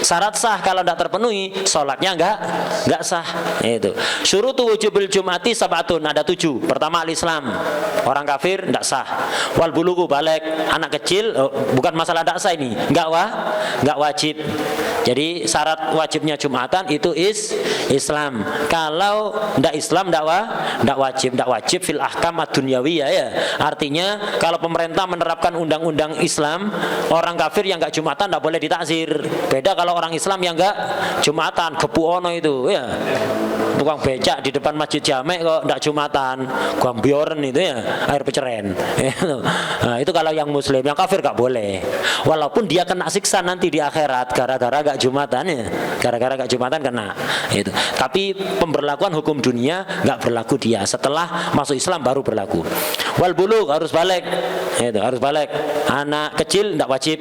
Syarat sah kalau enggak terpenuhi sholatnya enggak sah. Itu. Syurutu wujubil Jum'ati sab'atun, ada 7. Pertama al-Islam, orang kafir enggak sah. Wal bulugu balik, anak kecil, bukan masalah enggak sah ini, enggak wajib. Jadi syarat wajibnya Jumatan itu Islam. Kalau enggak Islam enggak wajib fil ahkam ad-dunyawiyah ya. Artinya kalau pemerintah menerapkan undang-undang Islam, orang kafir yang enggak Jumatan enggak boleh ditakzir. Beda kalau orang Islam yang enggak Jumatan, gepuono itu ya. Tukang becak di depan masjid Jamek kok enggak Jumatan, gambioren itu ya, air peceren. Nah, itu kalau yang muslim, yang kafir enggak boleh. Walaupun dia kena siksa nanti di akhirat gara-gara enggak Jumatan ya. Gara-gara enggak Jumatan kena. Itu. Tapi pemberlakuan hukum dunia enggak berlaku dia. Setelah masuk Islam baru berlaku. Wal bulugh harus balik. Itu, harus balik. Anak kecil enggak wajib.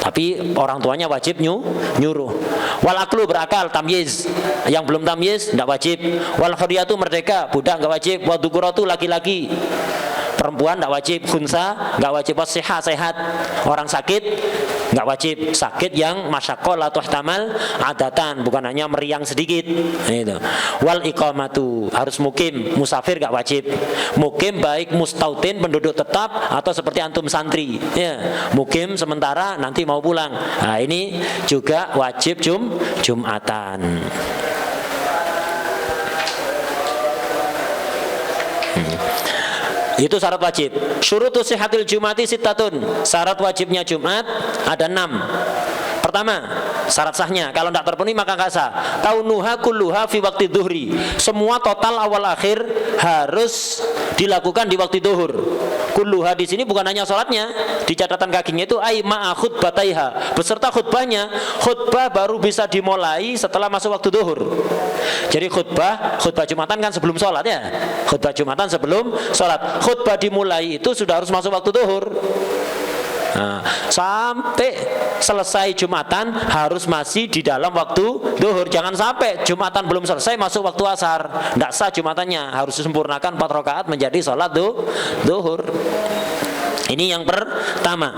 Tapi orang tuanya wajib nyuruh. Wal aklu berakal, tamyiz. Yang belum tamyiz enggak wajib. Wal hurriyatu merdeka, budak enggak wajib. Wa dzukuratu laki-laki. perempuan tidak wajib, khunsa nggak wajib, wasihah sehat, orang sakit nggak wajib, sakit yang masyaqqah la tuhtamal adatan, bukan hanya meriang sedikit itu. Wal iqamatu harus mukim, musafir nggak wajib. Mukim baik mustautin penduduk tetap atau seperti antum santri ya, mukim sementara nanti mau pulang, nah ini juga wajib Jumatan. Itu syarat wajib. Syurutu sihatil jumati sittatun. Syarat wajibnya Jumat ada 6. Pertama, syarat sahnya. Kalau tidak terpenuhi maka nggak sah. Taunuha kulluha fi waktu dhuhri. Semua total awal akhir harus dilakukan di waktu zuhur. Kulluha di sini bukan hanya sholatnya. Di catatan kakinya itu ai ma'a khutbataiha, beserta khutbahnya. Khutbah baru bisa dimulai setelah masuk waktu zuhur. Jadi khutbah Jumatan kan sebelum sholat ya. Khutbah Jumatan sebelum sholat. Khutbah dimulai itu sudah harus masuk waktu zuhur. Nah, sampai selesai Jumatan harus masih di dalam waktu zuhur. Jangan sampai Jumatan belum selesai masuk waktu asar. Tidak sah Jumatannya, harus disempurnakan 4 rakaat menjadi sholat zuhur. Ini yang pertama.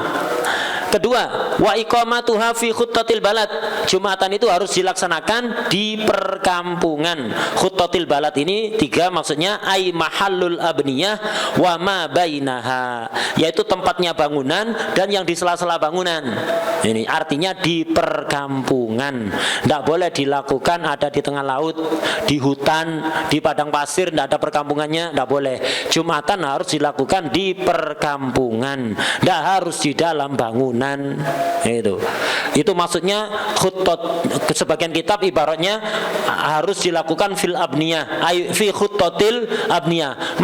Kedua, wa iqamatuha fi khuttatil balad. Jumatan itu harus dilaksanakan di perkampungan. Khuttatil balad ini 3 maksudnya ai mahallul abniyah wa ma bainaha, yaitu tempatnya bangunan dan yang di sela-sela bangunan. Ini artinya di perkampungan. Tidak boleh dilakukan ada di tengah laut, di hutan, di padang pasir, tidak ada perkampungannya, tidak boleh. Jumatan harus dilakukan di perkampungan, tidak harus di dalam bangunan. Itu maksudnya khuttot. Sebagian kitab ibaratnya harus dilakukan fil abniyah, fi khuttatil abniyah.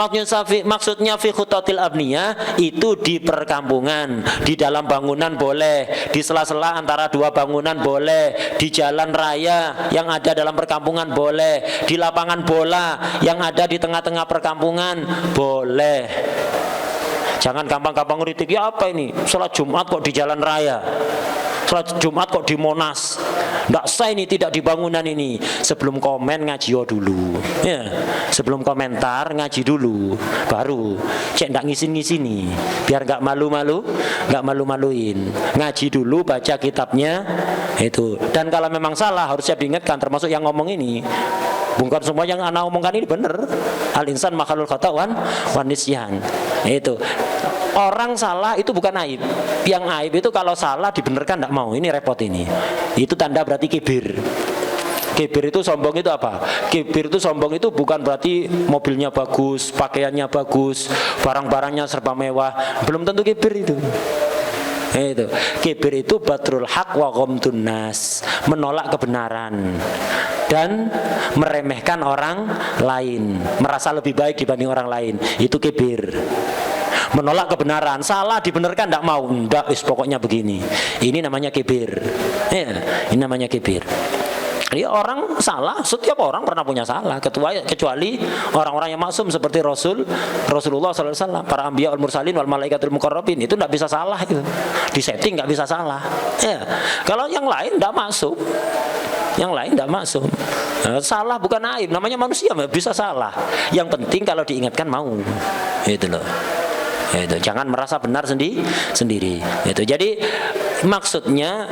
Maksudnya fi khuttatil abniyah itu di perkampungan, di dalam bangunan boleh, di sela-sela antara 2 bangunan boleh, di jalan raya yang ada dalam perkampungan boleh, di lapangan bola yang ada di tengah-tengah perkampungan boleh. Jangan gampang-gampang ngeritik, ya apa ini? Sholat Jumat kok di jalan raya, sholat Jumat kok di Monas. Tidak sah ini, tidak di bangunan ini. Sebelum komen ngaji dulu ya. Sebelum komentar ngaji dulu, baru cek tidak ngisin-ngisini, biar nggak malu-malu, nggak malu-maluin. Ngaji dulu, baca kitabnya itu. Dan kalau memang salah harusnya diingatkan, termasuk yang ngomong ini. Bukan semua yang anak omongkan ini benar. Al-insan makhlul khata' wan nisyan. Itu. Orang salah itu bukan aib. Yang aib itu kalau salah dibenarkan tidak mau. Ini repot ini. Itu tanda berarti kibir. Kibir itu sombong itu apa? Kibir itu sombong itu bukan berarti mobilnya bagus, pakaiannya bagus, barang-barangnya serba mewah. Belum tentu kibir itu. Itu. Kibir itu batrul haq wa ghamtun nas, menolak kebenaran dan meremehkan orang lain, merasa lebih baik dibanding orang lain. Itu kibir. Menolak kebenaran, salah dibenarkan tidak mau, enggak, pokoknya begini. Ini namanya kibir. Ya, ini namanya kibir. Jadi orang salah, setiap orang pernah punya salah, kecuali orang-orang yang maksum seperti Rasulullah SAW, para anbiya wal mursalin wal malaikatul muqarrabin, itu tidak bisa salah itu. Di setting nggak bisa salah. Ya. Kalau yang lain tidak masuk. Yang lain tidak masuk. Salah bukan aib, namanya manusia bisa salah. Yang penting kalau diingatkan mau. Itu loh. Itu jangan merasa benar sendiri. Itu. Jadi maksudnya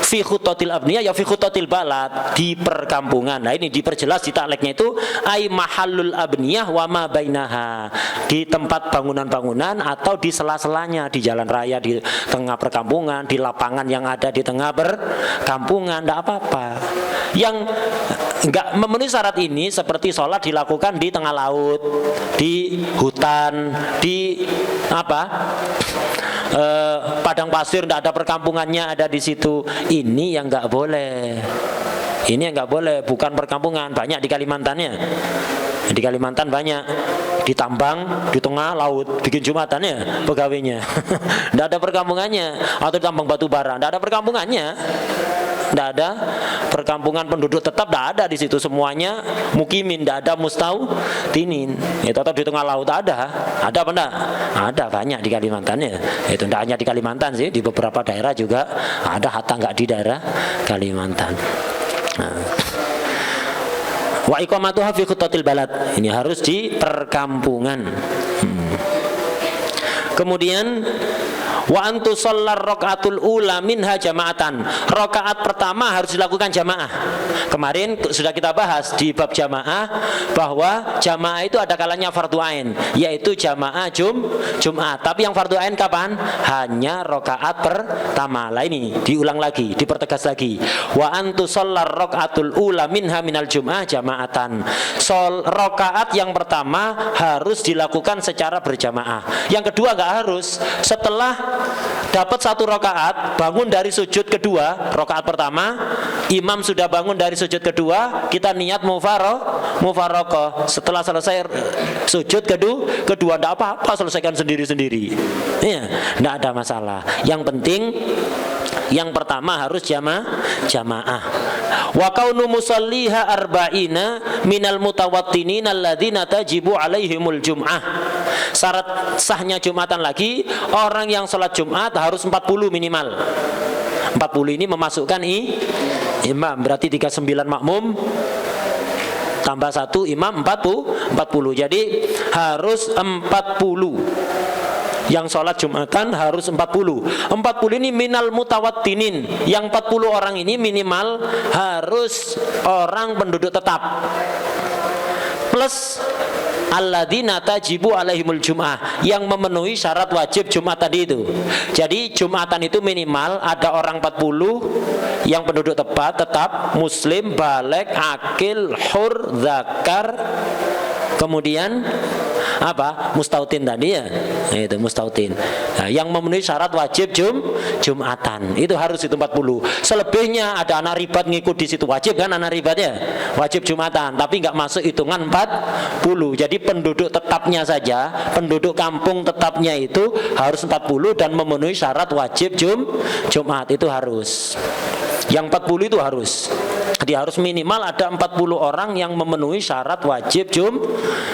fi khuttatil abniyah ya fi khuttatil balad, di perkampungan. Nah ini diperjelas di takleknya itu ai mahallul abniyah wa ma bainaha, di tempat bangunan-bangunan atau di sela-selanya, di jalan raya di tengah perkampungan, di lapangan yang ada di tengah perkampungan, tidak apa-apa. Yang enggak memenuhi syarat ini seperti sholat dilakukan di tengah laut, di hutan, di padang pasir, tidak ada perkampungannya, ada di situ. Ini yang nggak boleh. Ini yang nggak boleh, bukan perkampungan. Banyak di Kalimantannya. Di Kalimantan banyak ditambang di tengah laut, bikin Jumatan ya pegawainya. Tidak ada perkampungannya. Atau tambang batu bara, tidak ada perkampungannya. Tidak ada perkampungan penduduk tetap, tidak ada di situ, semuanya mukimin, tidak ada mustautinin. Itu atau di tengah laut ada apa enggak? Ada banyak di Kalimantan ya. Itu tidak hanya di Kalimantan sih, di beberapa daerah juga ada, hatta enggak di daerah Kalimantan. Nah. Wa iqamatuha fi khuttatil balad, ini harus di perkampungan. Kemudian wa antu shollar rakaatul ula minha jama'atan. Rakaat pertama harus dilakukan jamaah. Kemarin sudah kita bahas di bab jamaah bahwa jamaah itu ada kalanya fardu ain, yaitu jamaah Jumat. Tapi yang fardu ain kapan? Hanya rakaat pertama. Lah ini diulang lagi, dipertegas lagi. Wa antu shollar rakaatul ula minha minal jum'ah jama'atan. Rakaat yang pertama harus dilakukan secara berjamaah. Yang kedua enggak harus. Setelah dapat satu rakaat, bangun dari sujud kedua, rakaat pertama, imam sudah bangun dari sujud kedua, kita niat mufaroqah. Setelah selesai sujud kedua tidak apa-apa, selesaikan sendiri-sendiri. Ya, tidak ada masalah. Yang penting yang pertama harus jamaah. Wa kaunu musalliha arba'ina minal mutawattinin alladzina tajibu alaihimul jum'ah. Syarat sahnya Jumatan lagi, orang yang sholat Jumat harus 40 minimal. 40 ini memasukkan imam, berarti 39 makmum tambah 1 imam 40. Jadi harus 40. Yang sholat Jumatan harus 40. 40 ini minal mutawattinin. Yang 40 orang ini minimal harus orang penduduk tetap, plus alladzina tajibu alaihimul jum'ah, yang memenuhi syarat wajib Jumat tadi itu. Jadi Jumatan itu minimal ada orang 40 yang penduduk tetap muslim, baligh, akil, hur, zakar, kemudian apa? Mustautin tadi ya. Itu mustautin. Nah, yang memenuhi syarat wajib Jumatan. Itu harus itu 40. Selebihnya ada anak ribat ngikut di situ, wajib kan anak ribatnya? Wajib Jumatan, tapi enggak masuk hitungan 40. Jadi penduduk tetapnya saja, penduduk kampung tetapnya itu harus 40 dan memenuhi syarat wajib Jumat itu harus. Yang 40 itu harus. Jadi harus minimal ada 40 orang yang memenuhi syarat wajib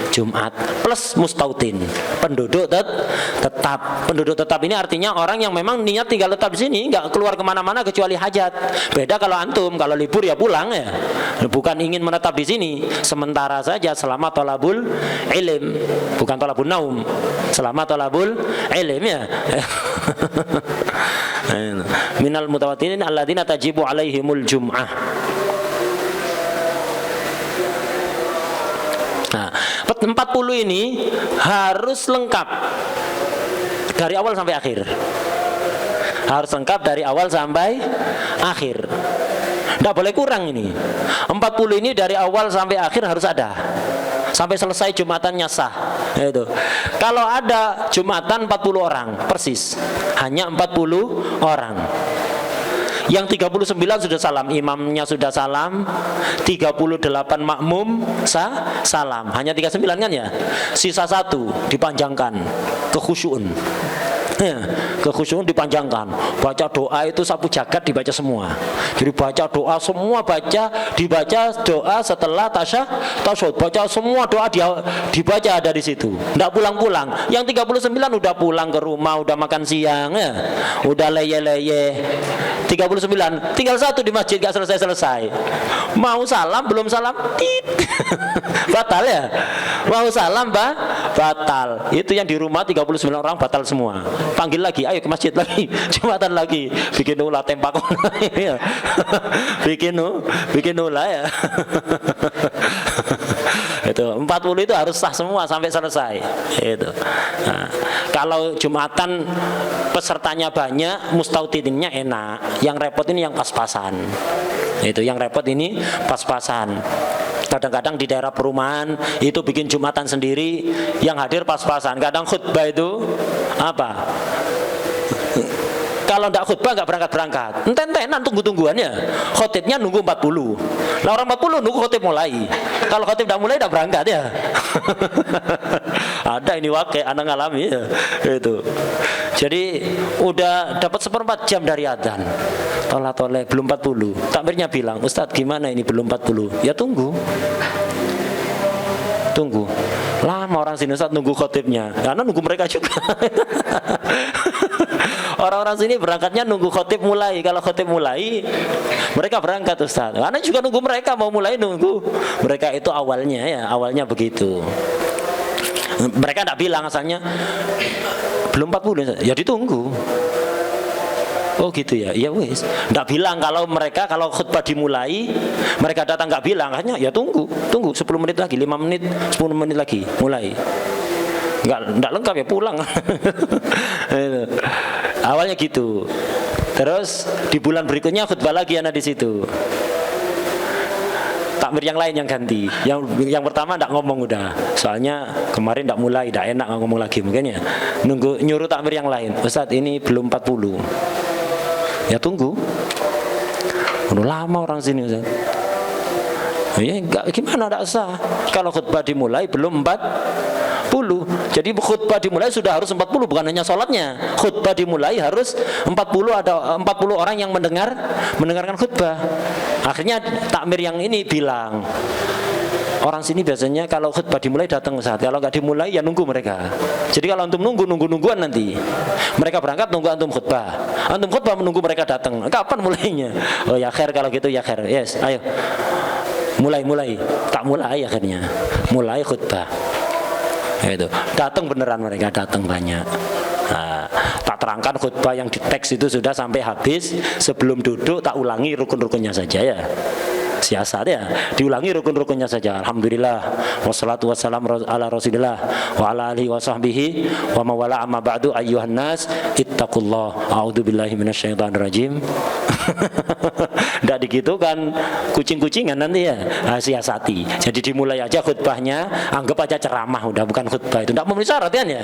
Jumat plus mustautin, penduduk tetap. Penduduk tetap ini artinya orang yang memang niat tinggal tetap di sini, nggak keluar kemana-mana kecuali hajat. Beda kalau antum, kalau libur ya pulang ya, bukan ingin menetap di sini sementara saja selama thalabul ilm, bukan thalabun naum, selama thalabul ilm ya. Minal mutawattinin alladzina tajibu alaihimul jum'ah. Nah, 40 ini harus lengkap dari awal sampai akhir. Harus lengkap dari awal sampai akhir. Tidak boleh kurang ini. 40 ini dari awal sampai akhir harus ada. Sampai selesai Jumatannya sah. Itu. Kalau ada Jumatan 40 orang persis, hanya 40 orang. Yang 39 sudah salam, imamnya sudah salam, 38 makmum salam. Hanya 39 kan ya? Sisa 1 dipanjangkan, kekhusyuun. Ya, kekhusyuun dipanjangkan. Baca doa itu sapu jagat dibaca semua. Jadi baca doa semua, dibaca doa setelah tasyahud. Baca semua doa dibaca ada di situ. Enggak pulang-pulang. Yang 39 udah pulang ke rumah, udah makan siang ya. Udah leye-leye. 39, tinggal 1 di masjid gak selesai-selesai. Mau salam belum salam, tit. Batal ya. Mau salam batal. Itu yang di rumah 39 orang batal semua. Panggil lagi, ayo ke masjid lagi, Jumatan lagi, bikin ulah tempak. Ya. bikin ulah ya. Itu 40 itu harus sah semua sampai selesai. Itu. Nah, kalau Jumatan pesertanya banyak, mustautinnya enak. Yang repot ini yang pas-pasan. Itu yang repot ini pas-pasan. Kadang-kadang di daerah perumahan itu bikin Jumatan sendiri, yang hadir pas-pasan. Kadang khutbah itu apa? Kalau tidak khutbah nggak berangkat-berangkat, enten-entenan tunggu-tungguannya. Khotibnya nunggu 40. Lah orang 40 nunggu khotib mulai. Kalau khotib tidak mulai tidak berangkat ya. Ada ini wakil anak ngalami ya. Itu. Jadi udah dapat 1/4 jam dari adzan. Tolak-tolak belum 40. Takmirnya bilang, "Ustadz gimana ini belum 40?" Ya tunggu. Lama orang sini Ustadz nunggu khotibnya. Karena nunggu mereka juga. Orang-orang sini berangkatnya nunggu khotib mulai. Kalau khotib mulai, mereka berangkat Ustadz. Karena juga nunggu mereka mau mulai nunggu. Mereka itu awalnya begitu. Mereka tidak bilang asalnya belum 40, ya ditunggu. Oh gitu ya, ya wis. Nggak bilang kalau khutbah dimulai, mereka datang nggak bilang, hanya ya tunggu 10 menit lagi, 5 menit, 10 menit lagi, mulai. Nggak lengkap ya pulang. Awalnya gitu. Terus di bulan berikutnya khutbah lagi anak di situ. Takmir yang lain yang ganti. Yang pertama nggak ngomong udah. Soalnya kemarin nggak mulai, nggak enak ngomong lagi mungkin ya. Nyuruh takmir yang lain. Ustadz ini belum 40. Ya tunggu. Udah lama orang sini Ustaz. Ya enggak, gimana enggak sah. Kalau khutbah dimulai belum 40. Jadi khutbah dimulai sudah harus 40, bukan hanya sholatnya. Khutbah dimulai harus 40, ada 40 orang yang mendengarkan khutbah. Akhirnya takmir yang ini bilang, orang sini biasanya kalau khutbah dimulai datang saat, kalau nggak dimulai ya nunggu mereka. Jadi kalau antum nungguan nanti, mereka berangkat nunggu antum khutbah menunggu mereka datang. Kapan mulainya? Oh ya khair kalau gitu ya khair. Yes, ayo. Mulai. Tak mulai akhirnya. Mulai khutbah. Itu. Datang beneran mereka, datang banyak. Nah, tak terangkan khutbah yang di teks itu sudah sampai habis. Sebelum duduk tak ulangi rukun-rukunnya saja ya. Siasat ya, diulangi rukun-rukunnya saja. Alhamdulillah, wassalatu wassalamu ala rasulillah wa ala alihi wa sahbihi wa mawala amma ba'du ayyuhan nas ittaqullah. A'udzubillahi minasyaitonir rajim. Nggak digitu kan kucing-kucingan nanti ya. Siasati. Jadi dimulai aja khutbahnya, anggap aja ceramah, udah bukan khutbah itu. Nggak memenuhi syarat kan ya.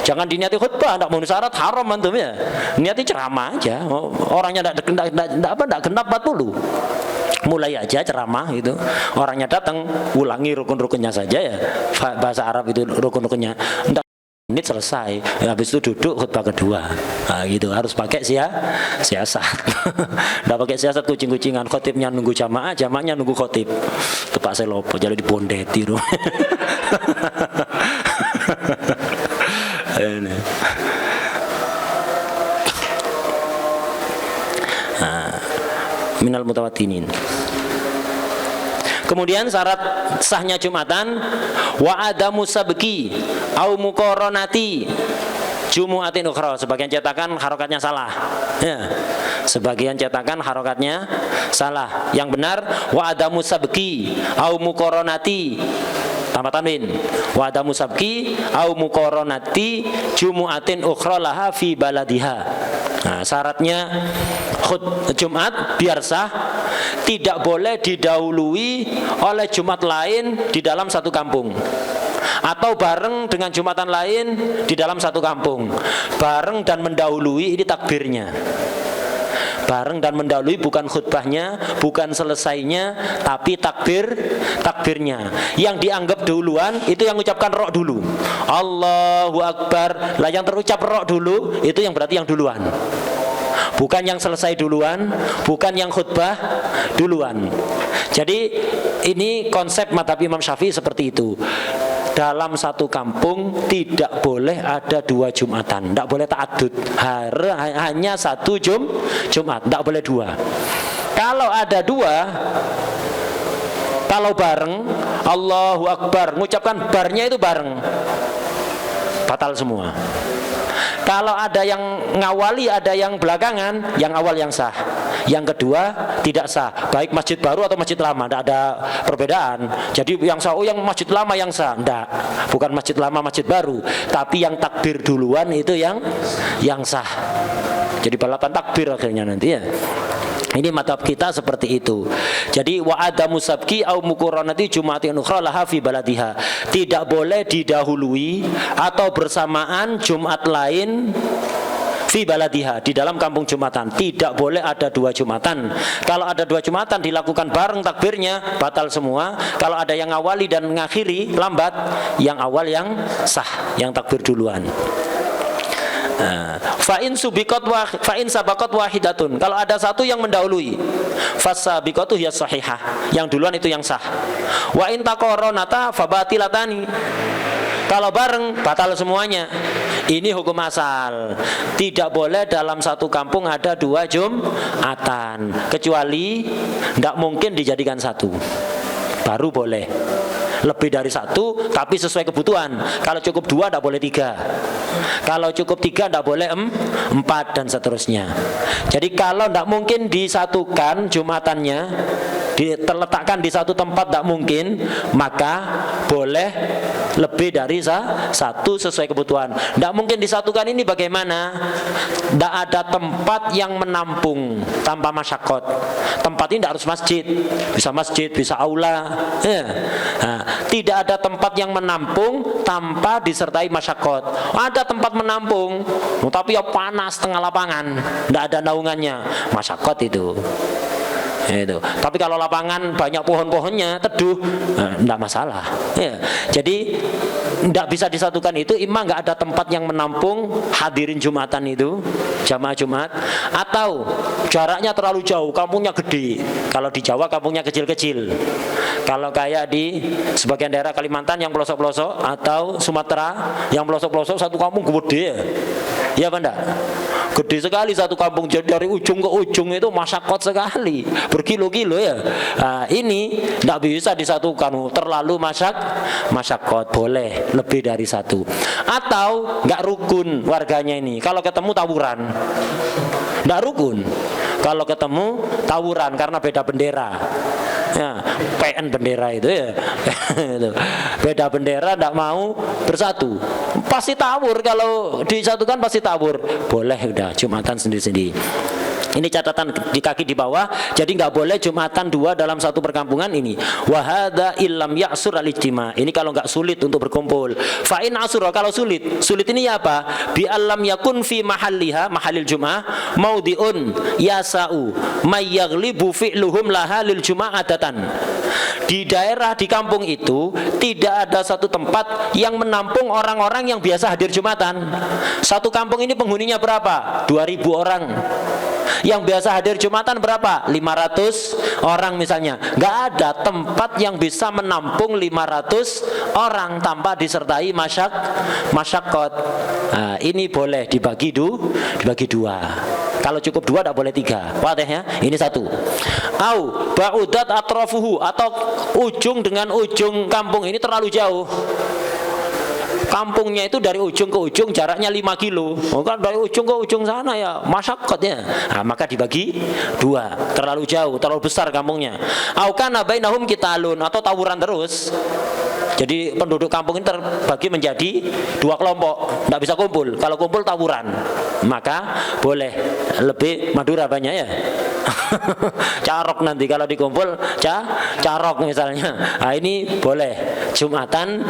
Jangan diniati khutbah, nggak memenuhi syarat, haram antum ya. Niati ceramah aja. Orangnya nggak genap 40. Mulai aja ceramah gitu, orangnya datang, ulangi rukun-rukunnya saja ya. Bahasa Arab itu rukun-rukunnya. Enggak menit selesai, habis itu duduk khutbah kedua. Nah, gitu harus pakai siasat. Enggak pakai siasat kucing-kucingan, khotibnya nunggu jamaahnya nunggu khotib. Tepak selopo jadi dibondet tiru. Minal mutawattinin. Kemudian syarat sahnya Jumatan wa adamu sabqi au muqaranati jumu'atin ukhra. Sebagian cetakan harokatnya salah. Ya. Sebagian cetakan harokatnya salah. Yang benar wa adamu sabqi au muqaranati tambah tanwin. Wa adamu sabqi au muqaranati jumu'atin ukhra laha fi baladiha. Nah, syaratnya Jumat biar sah tidak boleh didahului oleh Jumat lain di dalam satu kampung, atau bareng dengan Jumatan lain di dalam satu kampung. Bareng dan mendahului ini takbirnya. Bareng dan mendahului bukan khutbahnya, bukan selesainya, tapi takbirnya. Yang dianggap duluan itu yang ucapkan roh dulu. Allahu Akbar. Lah yang terucap roh dulu itu yang berarti yang duluan. Bukan yang selesai duluan, bukan yang khutbah duluan. Jadi ini konsep mazhab Imam Syafi'i seperti itu. Dalam satu kampung tidak boleh ada 2 Jumatan, tidak boleh ta'addud, hanya satu Jumat, tidak boleh 2. Kalau ada 2, kalau bareng Allahu Akbar, mengucapkan barnya itu bareng, batal semua. Kalau ada yang ngawali, ada yang belakangan, yang awal yang sah, yang kedua tidak sah. Baik masjid baru atau masjid lama, tidak ada perbedaan. Jadi yang sah, yang masjid lama yang sah, tidak. Bukan masjid lama, masjid baru. Tapi yang takbir duluan itu yang sah. Jadi balapan takbir akhirnya nanti ya. Ini mazhab kita seperti itu. Jadi wa adamu sabqi au muqaranati jumu'atin ukhra laha fi baladiha. Tidak boleh didahului atau bersamaan Jumat lain fi baladiha, di dalam kampung Jumatan. Tidak boleh ada 2 Jumatan. Kalau ada 2 Jumatan dilakukan bareng takbirnya, batal semua. Kalau ada yang awali dan mengakhiri lambat, yang awal yang sah, yang takbir duluan. Fa'in sabaqat wahidatun. Kalau ada satu yang mendahului, fasabiqatu hiya sahihah. Yang duluan itu yang sah. Wa in taqaranata fabatilatani. Kalau bareng batal semuanya. Ini hukum asal. Tidak boleh dalam satu kampung ada 2 Jumatan, kecuali tidak mungkin dijadikan satu. Baru boleh. Lebih dari 1 tapi sesuai kebutuhan. Kalau cukup 2 tidak boleh 3. Kalau cukup 3 tidak boleh 4 dan seterusnya. Jadi kalau tidak mungkin disatukan Jumatannya, terletakkan di satu tempat tidak mungkin, maka boleh lebih dari satu sesuai kebutuhan. Tidak mungkin disatukan ini bagaimana? Tidak ada tempat yang menampung tanpa masyakot. Tempat ini tidak harus masjid, bisa aula. Ya. Nah, tidak ada tempat yang menampung tanpa disertai masyakot. Ada tempat menampung, tapi ya panas tengah lapangan, tidak ada naungannya, masyakot itu. Itu. Tapi kalau lapangan banyak pohon-pohonnya, teduh, enggak masalah. Ya. Jadi enggak bisa disatukan itu, imam enggak ada tempat yang menampung hadirin Jumatan itu, jamaah Jumat, atau jaraknya terlalu jauh, kampungnya gede. Kalau di Jawa kampungnya kecil-kecil. Kalau kayak di sebagian daerah Kalimantan yang pelosok-pelosok, atau Sumatera yang pelosok-pelosok, satu kampung gede. Ya apa enggak? Gede sekali satu kampung, jadi dari ujung ke ujung itu masyakot sekali, berkilo-kilo ya. Nah, ini tidak bisa disatukan, terlalu masyakot. Boleh lebih dari satu. Atau nggak rukun warganya ini, kalau ketemu tawuran, nggak rukun. Kalau ketemu tawuran karena beda bendera. Ya, PN bendera itu ya. Beda bendera tidak mau bersatu, pasti tawur. Kalau disatukan pasti tawur. Boleh udah Jumatan sendiri-sendiri. Ini catatan di kaki di bawah. Jadi nggak boleh Jumatan 2 dalam satu perkampungan ini. Wahada illam ya'sur al-ijtima. Ini kalau nggak sulit untuk berkumpul. Fa'in asur, kalau sulit ini apa? Bi alam yakun fi mahalliha, mahallil jum'ah, maudiun yasa'u mayyaghlibu fi'luhum laha lil jum'ah adatan. Di daerah, di kampung itu tidak ada satu tempat yang menampung orang-orang yang biasa hadir Jumatan. Satu kampung ini penghuninya berapa? 2000 orang. Yang biasa hadir Jumatan berapa? 500 orang misalnya. Nggak ada tempat yang bisa menampung 500 orang tanpa disertai masyakot. Nah, ini boleh dibagi dua. Kalau cukup 2 tidak boleh 3. Wadah ya? Ini satu. Au ba'udat atrafuhu, atau ujung dengan ujung kampung ini terlalu jauh. Kampungnya itu dari ujung ke ujung jaraknya 5 kilo. Kan dari ujung ke ujung sana ya masyakotnya. Nah, maka dibagi 2. Terlalu jauh, terlalu besar kampungnya. Au kana bainahum qitalun, atau tawuran terus. Jadi penduduk kampung ini terbagi menjadi 2 kelompok, tidak bisa kumpul. Kalau kumpul tawuran, maka boleh lebih. Madura banyak ya. Carok nanti kalau dikumpul carok misalnya. Nah, ini boleh Jumatan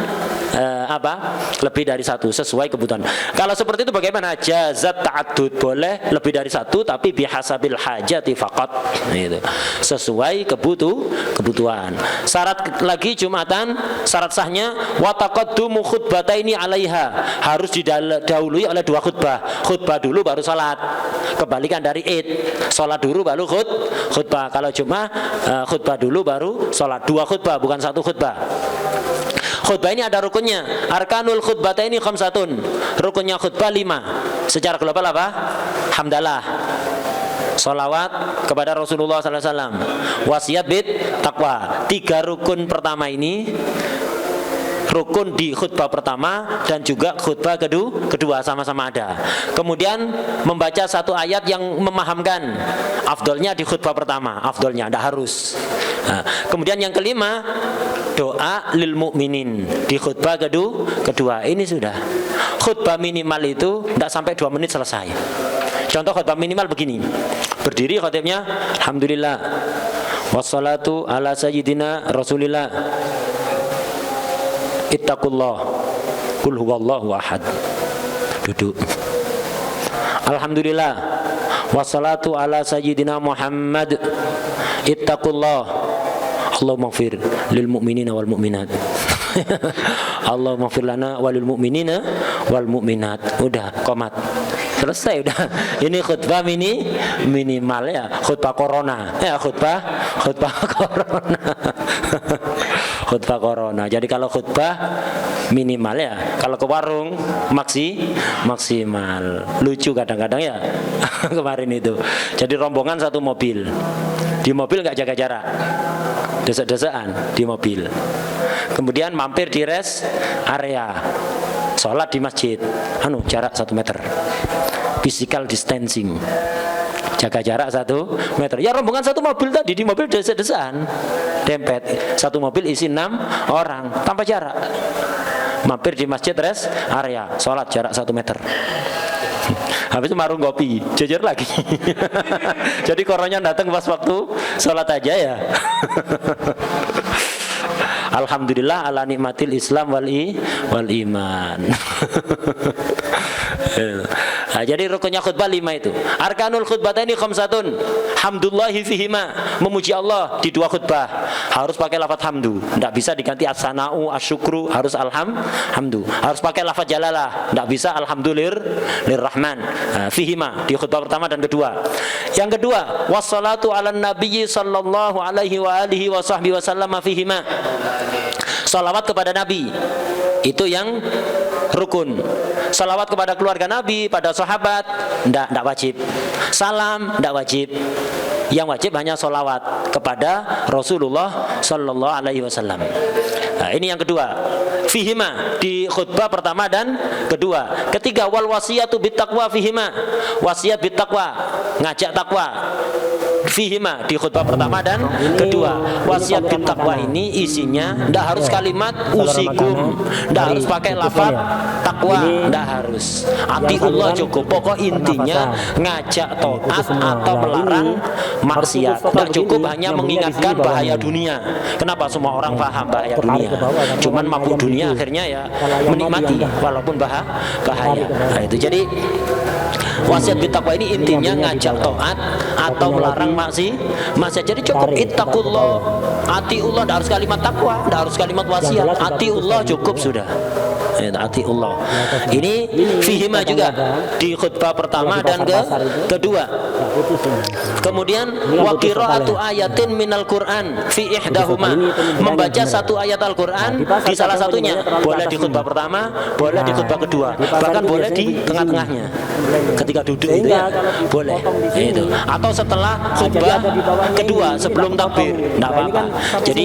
lebih dari 1 sesuai kebutuhan. Kalau seperti itu bagaimana? Jazat ta'addud, boleh lebih dari 1 tapi bihasabil hajati faqat. Gitu. Sesuai kebutuhan. Syarat lagi Jumatan, syarat sahnya wa taqaddumu khutbataini 'alaiha, harus didahului oleh 2 khutbah. Khutbah dulu baru salat. Kebalikan dari Id, salat dulu baru khutbah. Kalau Jumat khutbah dulu baru salat. 2 khutbah, bukan 1 khutbah. Khutbah ini ada rukunnya. Arkanul khutbataini khamsatun. Rukunnya khutbah 5. Secara global apa? Hamdalah, salawat kepada Rasulullah SAW, wasiat bid taqwa. 3 rukun pertama ini, rukun di khutbah pertama dan juga khutbah kedua sama-sama ada. Kemudian membaca 1 ayat yang memahamkan. Afdolnya di khutbah pertama, afdolnya, tidak harus. Nah, kemudian yang kelima, doa lil mukminin di khutbah kedua. Ini sudah. Khutbah minimal itu tidak sampai 2 menit selesai. Contoh khutbah minimal begini. Berdiri khotibnya, alhamdulillah, wassalatu ala sayyidina rasulillah, ittaqullah, qul huwallahu ahad. Duduk. Alhamdulillah, wassalatu ala sayyidina Muhammad, ittaqullah, Allahumma ighfir lil mu'minina wal mu'minat. Allahumma ighfir lana walil mu'minina wal mu'minat. Udah, qomat. Selesai udah. Ini khutbah minimal ya, khutbah corona. Ya, khutbah corona. Khutbah corona. Jadi kalau khutbah minimal ya, kalau ke warung maksimal. Lucu kadang-kadang ya. Kemarin itu. Jadi rombongan 1 mobil. Di mobil enggak jaga jarak. Desa-desaan di mobil. Kemudian mampir di rest area. sholat di masjid, jarak 1 meter, physical distancing, jaga jarak 1 meter. Ya rombongan satu mobil tadi, di mobil desa-desaan, dempet, satu mobil isi 6 orang tanpa jarak. Mampir di masjid rest area, sholat jarak 1 meter. Habis itu marung kopi, jajar lagi. Jadi koronnya datang pas waktu sholat aja ya. Alhamdulillah ala nikmatil Islam wal iman. Nah, jadi rukunnya khutbah 5 itu. Arkanul khutbataini khamsatun. Hamdulillahi fihima, memuji Allah di 2 khutbah. Harus pakai lafaz hamdu. Tidak bisa diganti as-sana'u, asyukru, harus hamdu. Harus pakai lafaz jalalah. Tidak bisa alhamdulillahirrahman. Fihima di khutbah pertama dan kedua. Yang kedua, wassalatu ala nabiyyi sallallahu alaihi wa alihi wa sahbihi wasallam fihima. Salawat kepada Nabi. Itu yang rukun. Salawat kepada keluarga Nabi, pada sahabat, tidak wajib. Salam, tidak wajib. Yang wajib hanya salawat kepada Rasulullah Sallallahu Alaihi Wasallam. Nah, ini yang kedua. Fihima di khutbah pertama dan kedua. Ketiga, wal wasiyatu bittaqwa fihima. Wasiat bittaqwa, ngajak takwa. Fihima di khutbah pertama dan kedua. Wasiat bittaqwa ini isinya tidak harus kalimat usikum, tidak harus pakai lafaz takwa, tidak harus. Atiullah cukup. Pokok intinya ngajak taat atau melarang maksiat. Tidak cukup hanya mengingatkan bahaya dunia. Kenapa semua orang paham bahaya dunia? Cuman mabuk dunia akhirnya ya menikmati walaupun bahaya. Nah, itu jadi wasiat bittaqwa ini intinya ngajak taat atau melarang maksiat. Jadi cukup ittaqullah, atiullah, tidak harus kalimat takwa, tidak harus kalimat wasiat. Atiullah cukup sudah. Atiullah. Ini fihima juga di khutbah pertama dan kedua. Kemudian wa qiraatu ayatin minal Qur'an fi ihdahuma, membaca satu ayat Al-Qur'an di salah satunya. Boleh di khutbah pertama, boleh di khutbah kedua, bahkan boleh di tengah-tengahnya. Ketika duduk itu ya boleh. Itu. Atau setelah khutbah kedua sebelum takbir, tidak apa-apa. Jadi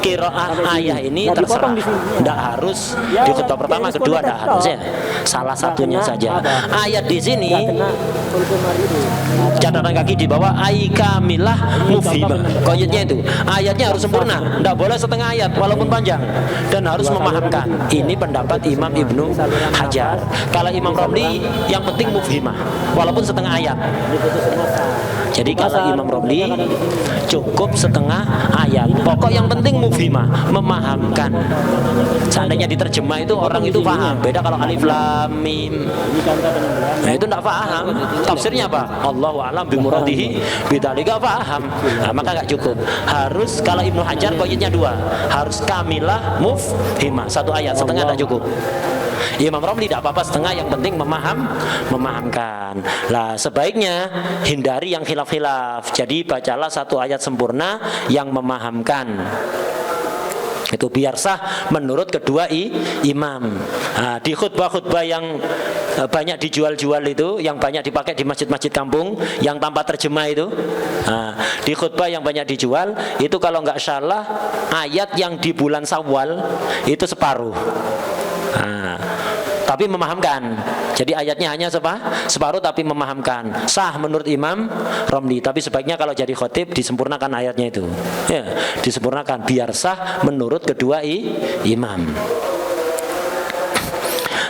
qiraah ayat ini terserah. Tidak harus di khutbah pertama, kedua, tidak harus ya. Salah satunya saja. Ayat di sini catatan kaki di bawah aikamilah mufhimah. Koyetnya itu ayatnya harus sempurna, tidak boleh setengah ayat walaupun panjang, dan harus memahamkan. Ini pendapat Imam Ibnu Hajar. Kalau Imam Romli yang penting mufhimah walaupun setengah ayat. Jadi kalau Imam Romli cukup setengah ayat, pokok yang penting mufhimah, memahamkan. Seandainya diterjemah itu orang itu paham. Beda kalau alif lam mim, nah itu tidak paham. Tafsirnya apa? Allahu a'lam bimuradihi bidzalika, paham. Nah, maka nggak cukup. Harus kalau Ibnu Hajar poinnya 2, harus kamilah mufhimah, 1 ayat, setengah tidak cukup. Imam Romli tidak apa-apa setengah, yang penting memahamkan. Lah sebaiknya hindari yang khilaf-khilaf. Jadi bacalah 1 ayat sempurna yang memahamkan. Itu biar sah menurut kedua imam. Nah, di khutbah-khutbah yang banyak dijual-jual itu, yang banyak dipakai di masjid-masjid kampung, yang tanpa terjemah itu, nah, di khutbah yang banyak dijual itu kalau nggak salah ayat yang di bulan Syawal itu separuh. Nah, tapi memahamkan. Jadi ayatnya hanya separuh tapi memahamkan. Sah menurut Imam Romli. Tapi sebaiknya kalau jadi khotib disempurnakan ayatnya itu. Ya, disempurnakan biar sah menurut kedua imam.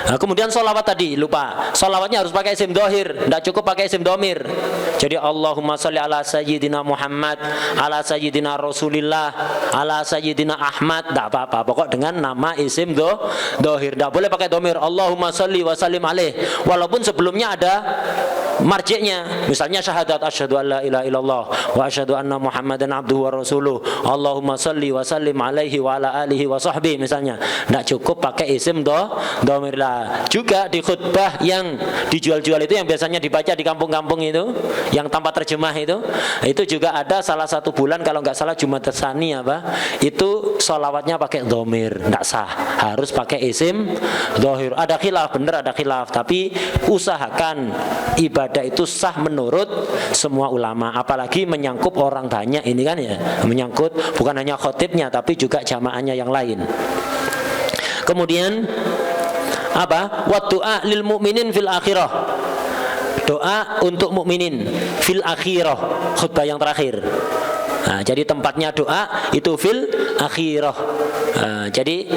Nah, kemudian sholawat tadi lupa. Sholawatnya harus pakai isim dohir, tidak cukup pakai isim domir. Jadi Allahumma sholli ala sayyidina Muhammad, ala sayyidina Rasulillah, ala sayyidina Ahmad, tidak apa-apa. Pokok dengan nama isim dohir. Tidak boleh pakai domir. Allahumma sholli wa sallim alaih. Walaupun sebelumnya ada marjiknya. Misalnya syahadat asyhadu an la ilaha illallah wa asyhadu anna Muhammadan abduhu wa rasuluh. Allahumma sholli wa sallim alaihi wa ala alihi wa sahbihi misalnya. Tidak cukup pakai isim domir lah. Juga di khutbah yang dijual-jual itu, yang biasanya dibaca di kampung-kampung itu, yang tanpa terjemah itu juga ada salah satu bulan kalau nggak salah Jumat Tsani itu sholawatnya pakai domir, nggak sah, harus pakai isim dohir. Ada khilaf, bener ada khilaf, tapi usahakan ibadah itu sah menurut semua ulama, apalagi menyangkut orang banyak ini kan ya, menyangkut bukan hanya khotibnya tapi juga jamaahnya yang lain. Kemudian apa? Wa du'a lil mu'minin fil akhirah. Doa untuk mukminin fil akhirah, khutbah yang terakhir. Nah, jadi tempatnya doa itu fil akhirah. Jadi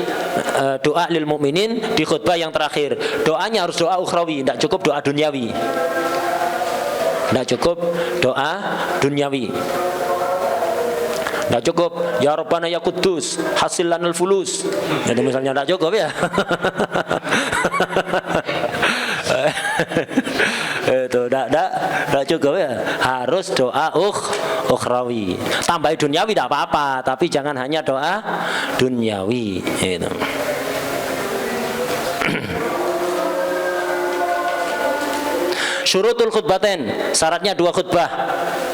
doa lil mukminin di khutbah yang terakhir. Doanya harus doa ukhrawi, tidak cukup doa duniawi. Tidak cukup doa duniawi. Tidak cukup ya Rabbana ya Quddus hasil lanal fulus. Itu misalnya tidak cukup ya. Itu tidak cukup ya. Harus doa ukhrawi. Tambahi duniawi tidak apa-apa, tapi jangan hanya doa duniawi. Itu. Syurutul khutbatain, syaratnya 2 khutbah.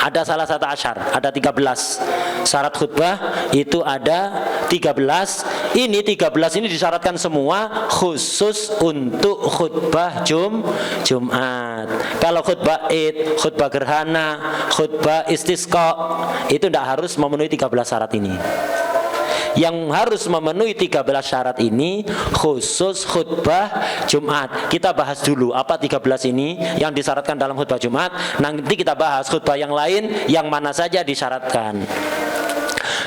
Ada salah satu asyar, ada 13. Syarat khutbah itu ada 13. Ini 13 ini disyaratkan semua khusus untuk khutbah Jumat. Kalau khutbah Id, khutbah gerhana, khutbah istisqa itu tidak harus memenuhi 13 syarat ini. Yang harus memenuhi 13 syarat ini khusus khutbah Jumat. Kita bahas dulu apa 13 ini yang disyaratkan dalam khutbah Jumat. Nanti kita bahas khutbah yang lain yang mana saja disyaratkan.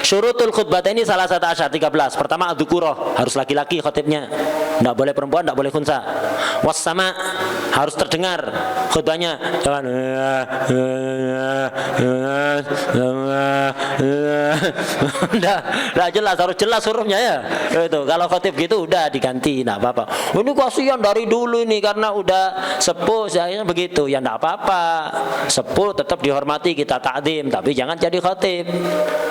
Syurutul khutbah ini salah satu asyar 13. Pertama adzukurah, harus laki-laki khotibnya, tidak boleh perempuan, tidak boleh khunsa. Wassama, harus terdengar khutbahnya, jangan tidak jelas, harus jelas hurufnya ya. Itu kalau khotib gitu udah diganti, tidak apa-apa. Ini kasihan dari dulu ini karena udah sepuh, akhirnya begitu. Ya tidak apa-apa, sepuh tetap dihormati, kita takdim, tapi jangan jadi khotib.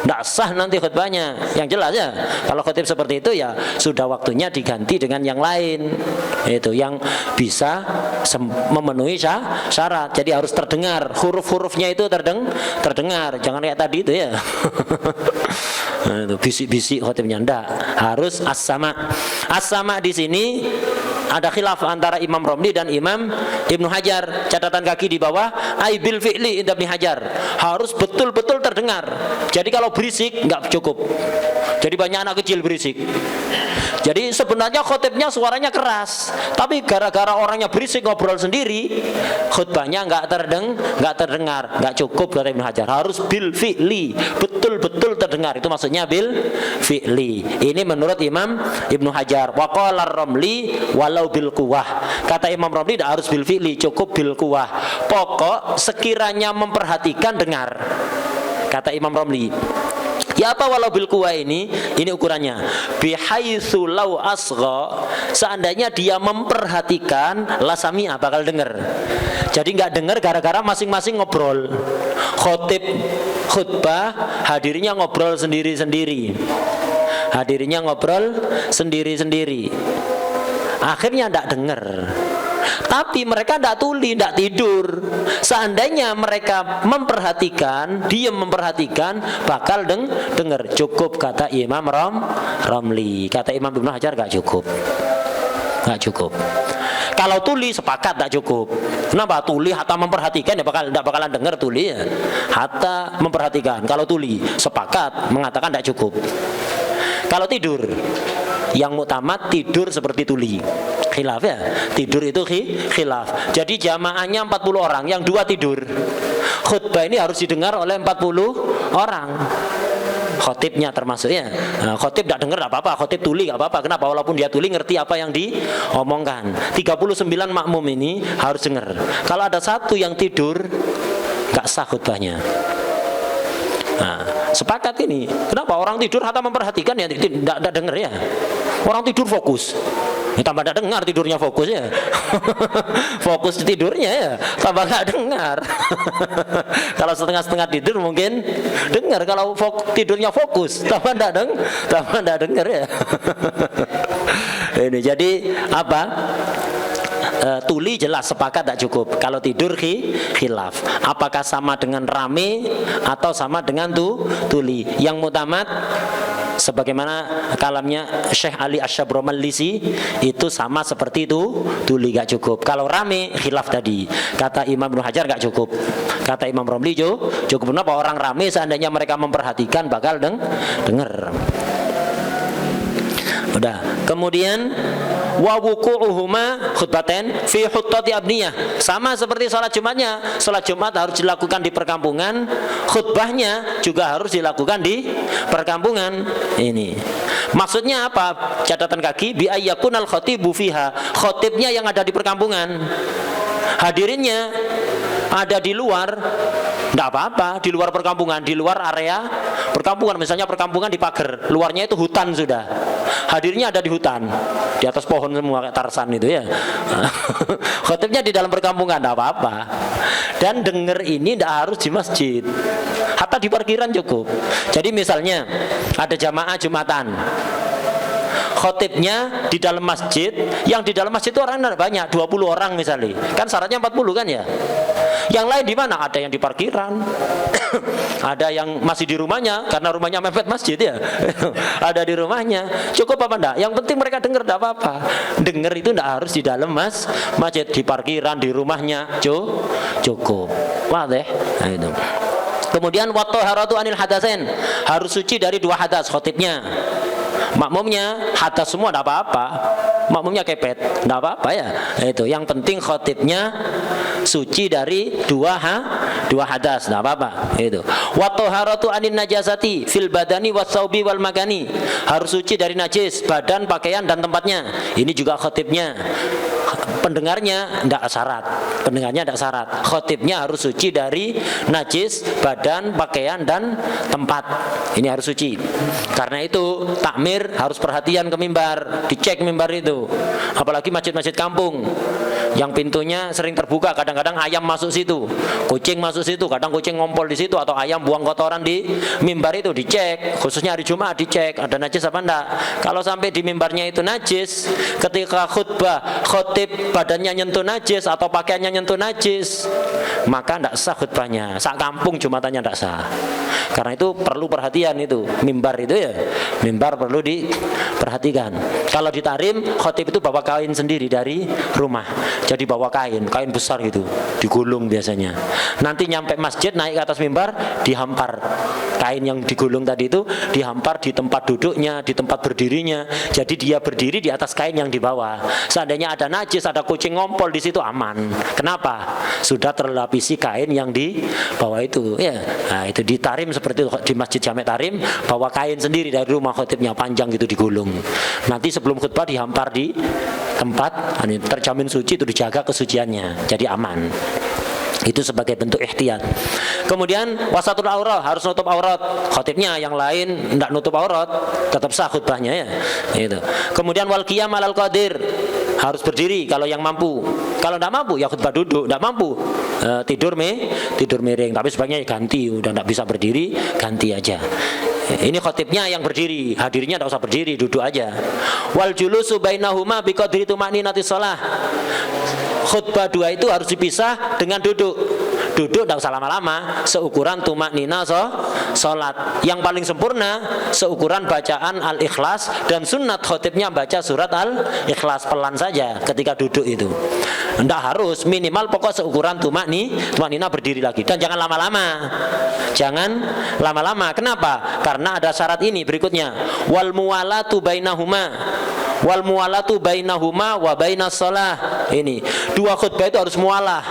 Tidak sah nanti khutbahnya. Yang jelas ya, kalau khotib seperti itu ya sudah waktunya diganti dengan yang lain. Itu yang bisa memenuhi syarat. Jadi harus terdengar, huruf-hurufnya itu terdengar. Jangan kayak tadi itu ya. Itu bisik-bisik khotibnya, ndak. Harus as-sama. As-sama di sini ada khilaf antara Imam Romli dan Imam Ibnu Hajar. Catatan kaki di bawah, ai bil fi'li inda Ibnu Hajar. Harus betul-betul terdengar. Jadi kalau berisik nggak cukup. Jadi banyak anak kecil berisik. Jadi sebenarnya khotibnya suaranya keras, tapi gara-gara orangnya berisik ngobrol sendiri, khutbahnya nggak terdengar, nggak cukup kata Ibnu Hajar. Harus bil fi'li, betul-betul terdengar. Itu maksudnya bil fi'li. Ini menurut Imam Ibnu Hajar. Wa qala Romli walau bil quwah. Kata Imam Romli tidak harus bil fi'li, cukup bil quwah. Pokok sekiranya memperhatikan dengar. Kata Imam Romli. Ya apa walau bil quwa ini ukurannya. Bihaitsu law asgha, seandainya dia memperhatikan la sami'a, bakal dengar. Jadi enggak dengar gara-gara masing-masing ngobrol. Khotib khutbah, hadirnya ngobrol sendiri-sendiri. Hadirnya ngobrol sendiri-sendiri. Akhirnya enggak dengar. Tapi mereka tidak tuli, tidak tidur. Seandainya mereka memperhatikan, diam memperhatikan, bakal dengar. Cukup kata Imam Romli. Kata Imam Ibnu Hajar gak cukup. Gak cukup. Kalau tuli sepakat tak cukup. Kenapa? Tuli hatta memperhatikan ya tidak bakalan dengar tuli ya. Hatta memperhatikan. Kalau tuli sepakat mengatakan tak cukup. Kalau tidur, yang muktamad tidur seperti tuli. Khilaf ya. Tidur itu khilaf. Jadi jamaahnya 40 orang, yang 2 tidur. Khutbah ini harus didengar oleh 40 orang. Khotibnya termasuk ya. Nah, khotib tidak dengar tidak apa-apa, khotib tuli tidak apa-apa. Kenapa? Walaupun dia tuli ngerti apa yang diomongkan. 39 makmum ini harus dengar. Kalau ada satu yang tidur, gak sah khutbahnya. Nah, sepakat ini. Kenapa? Orang tidur hatta memperhatikan ya tidak dengar ya. Orang tidur fokus. Ya, tambah tidak dengar tidurnya fokus ya. Fokus tidurnya ya, tambah nggak dengar. Kalau setengah-setengah tidur mungkin dengar. Kalau tidurnya fokus, tambah tidak dengar ya. Ini jadi apa? Tuli jelas sepakat tak cukup. Kalau tidur khilaf. Apakah sama dengan rame atau sama dengan tuli? Yang muktamad sebagaimana kalamnya Syekh Ali Asy-Syabromalisi itu sama seperti itu, tuli gak cukup. Kalau rame khilaf tadi. Kata Imam Ibnu Hajar gak cukup. Kata Imam Romli cukup. Kenapa? Orang rame seandainya mereka memperhatikan bakal dengar. Udah. Kemudian wa wuqu'uhuma khutbatain fi huttati abniyah. Sama seperti salat Jumatnya. Salat Jumat harus dilakukan di perkampungan, khutbahnya juga harus dilakukan di perkampungan. Ini. Maksudnya apa? Catatan kaki bi ayyakunal khatibu fiha. Khatibnya yang ada di perkampungan. Hadirinnya ada di luar, tidak apa-apa, di luar perkampungan, di luar area perkampungan, misalnya perkampungan di pagar, luarnya itu hutan sudah. Hadirnya ada di hutan, di atas pohon semua kayak Tarsan itu ya. Khotibnya di dalam perkampungan, tidak apa-apa. Dan dengar ini tidak harus di masjid, hatta di parkiran cukup. Jadi misalnya ada jamaah Jumatan, khotibnya di dalam masjid, yang di dalam masjid itu orang banyak, 20 orang misalnya. Kan syaratnya 40 kan ya. Yang lain di mana? Ada yang di parkiran. Ada yang masih di rumahnya karena rumahnya mepet masjid ya. Ada di rumahnya. Cukup apa enggak? Yang penting mereka dengar, enggak apa-apa. Dengar itu enggak harus di dalam masjid, di parkiran, di rumahnya. Cukup. Wah deh. Nah, itu. Kemudian wa thaharatu anil hadatsain, harus suci dari 2 hadas khotibnya. Makmumnya hadas semua enggak apa-apa. Makmumnya kepet, enggak apa-apa ya. Itu yang penting khotibnya suci dari 2 hadas, enggak apa-apa. Itu. Wa thaharatu anin najasati fil badani wasaubi wal magani, harus suci dari najis badan, pakaian dan tempatnya. Ini juga khotibnya. Pendengarnya tidak syarat, pendengarnya tidak syarat. Khotibnya harus suci dari najis badan, pakaian dan tempat. Ini harus suci. Karena itu takmir harus perhatian ke mimbar, dicek mimbar itu. Apalagi masjid-masjid kampung yang pintunya sering terbuka, kadang-kadang ayam masuk situ, kucing masuk situ, kadang kucing ngompol di situ atau ayam buang kotoran di mimbar itu, dicek. Khususnya hari Jumat dicek ada najis apa enggak. Kalau sampai di mimbarnya itu najis, ketika khutbah khotib badannya nyentuh najis atau pakaiannya nyentuh najis, maka tidak sah khutbahnya. Sak kampung Jumatannya tidak sah. Karena itu perlu perhatian itu. Mimbar itu ya, mimbar perlu diperhatikan. Kalau di tarim, khotib itu bawa kain sendiri dari rumah. Jadi bawa kain besar gitu, digulung biasanya. Nanti nyampe masjid, naik ke atas mimbar, dihampar. Kain yang digulung tadi itu dihampar di tempat duduknya, di tempat berdirinya. Jadi dia berdiri di atas kain yang dibawa. Seandainya ada najis, ada kucing ngompol di situ, aman. Kenapa? Sudah terlapisi kain yang di bawah itu. Ya, nah, itu di tarim seperti itu, di Masjid Jami' Tarim bawa kain sendiri dari rumah khotibnya panjang gitu digulung. Nanti sebelum khutbah dihampar di tempat, terjamin suci, itu dijaga kesuciannya, jadi aman. Itu sebagai bentuk ihtiyat. Kemudian wasatul aurat, harus nutup aurat. Khotibnya yang lain tidak nutup aurat, tetap sah khutbahnya ya. Itu. Kemudian wal qiyam alal qadir, harus berdiri kalau yang mampu. Kalau tidak mampu ya khutbah duduk. Tidak mampu tidur miring. Tapi sebaiknya ganti, udah tidak bisa berdiri ganti aja. Ini khotibnya yang berdiri, hadirnya tidak usah berdiri, duduk aja. Wal julusu bainahuma biqadri tumaninati shalah. Khutbah 2 itu harus dipisah dengan duduk. Duduk tidak usah lama-lama, seukuran tumaknina sholat. Yang paling sempurna seukuran bacaan Al-Ikhlas, dan sunnat khotibnya baca surat Al-Ikhlas pelan saja ketika duduk itu. Tidak harus, minimal pokok seukuran tumaknina berdiri lagi. Dan jangan lama-lama. Jangan lama-lama. Kenapa? Karena ada syarat ini berikutnya. Wal muwalatu bainahuma. Wal muwalatu bainahuma wa bainas shalah. Ini 2 khutbah itu harus mualah,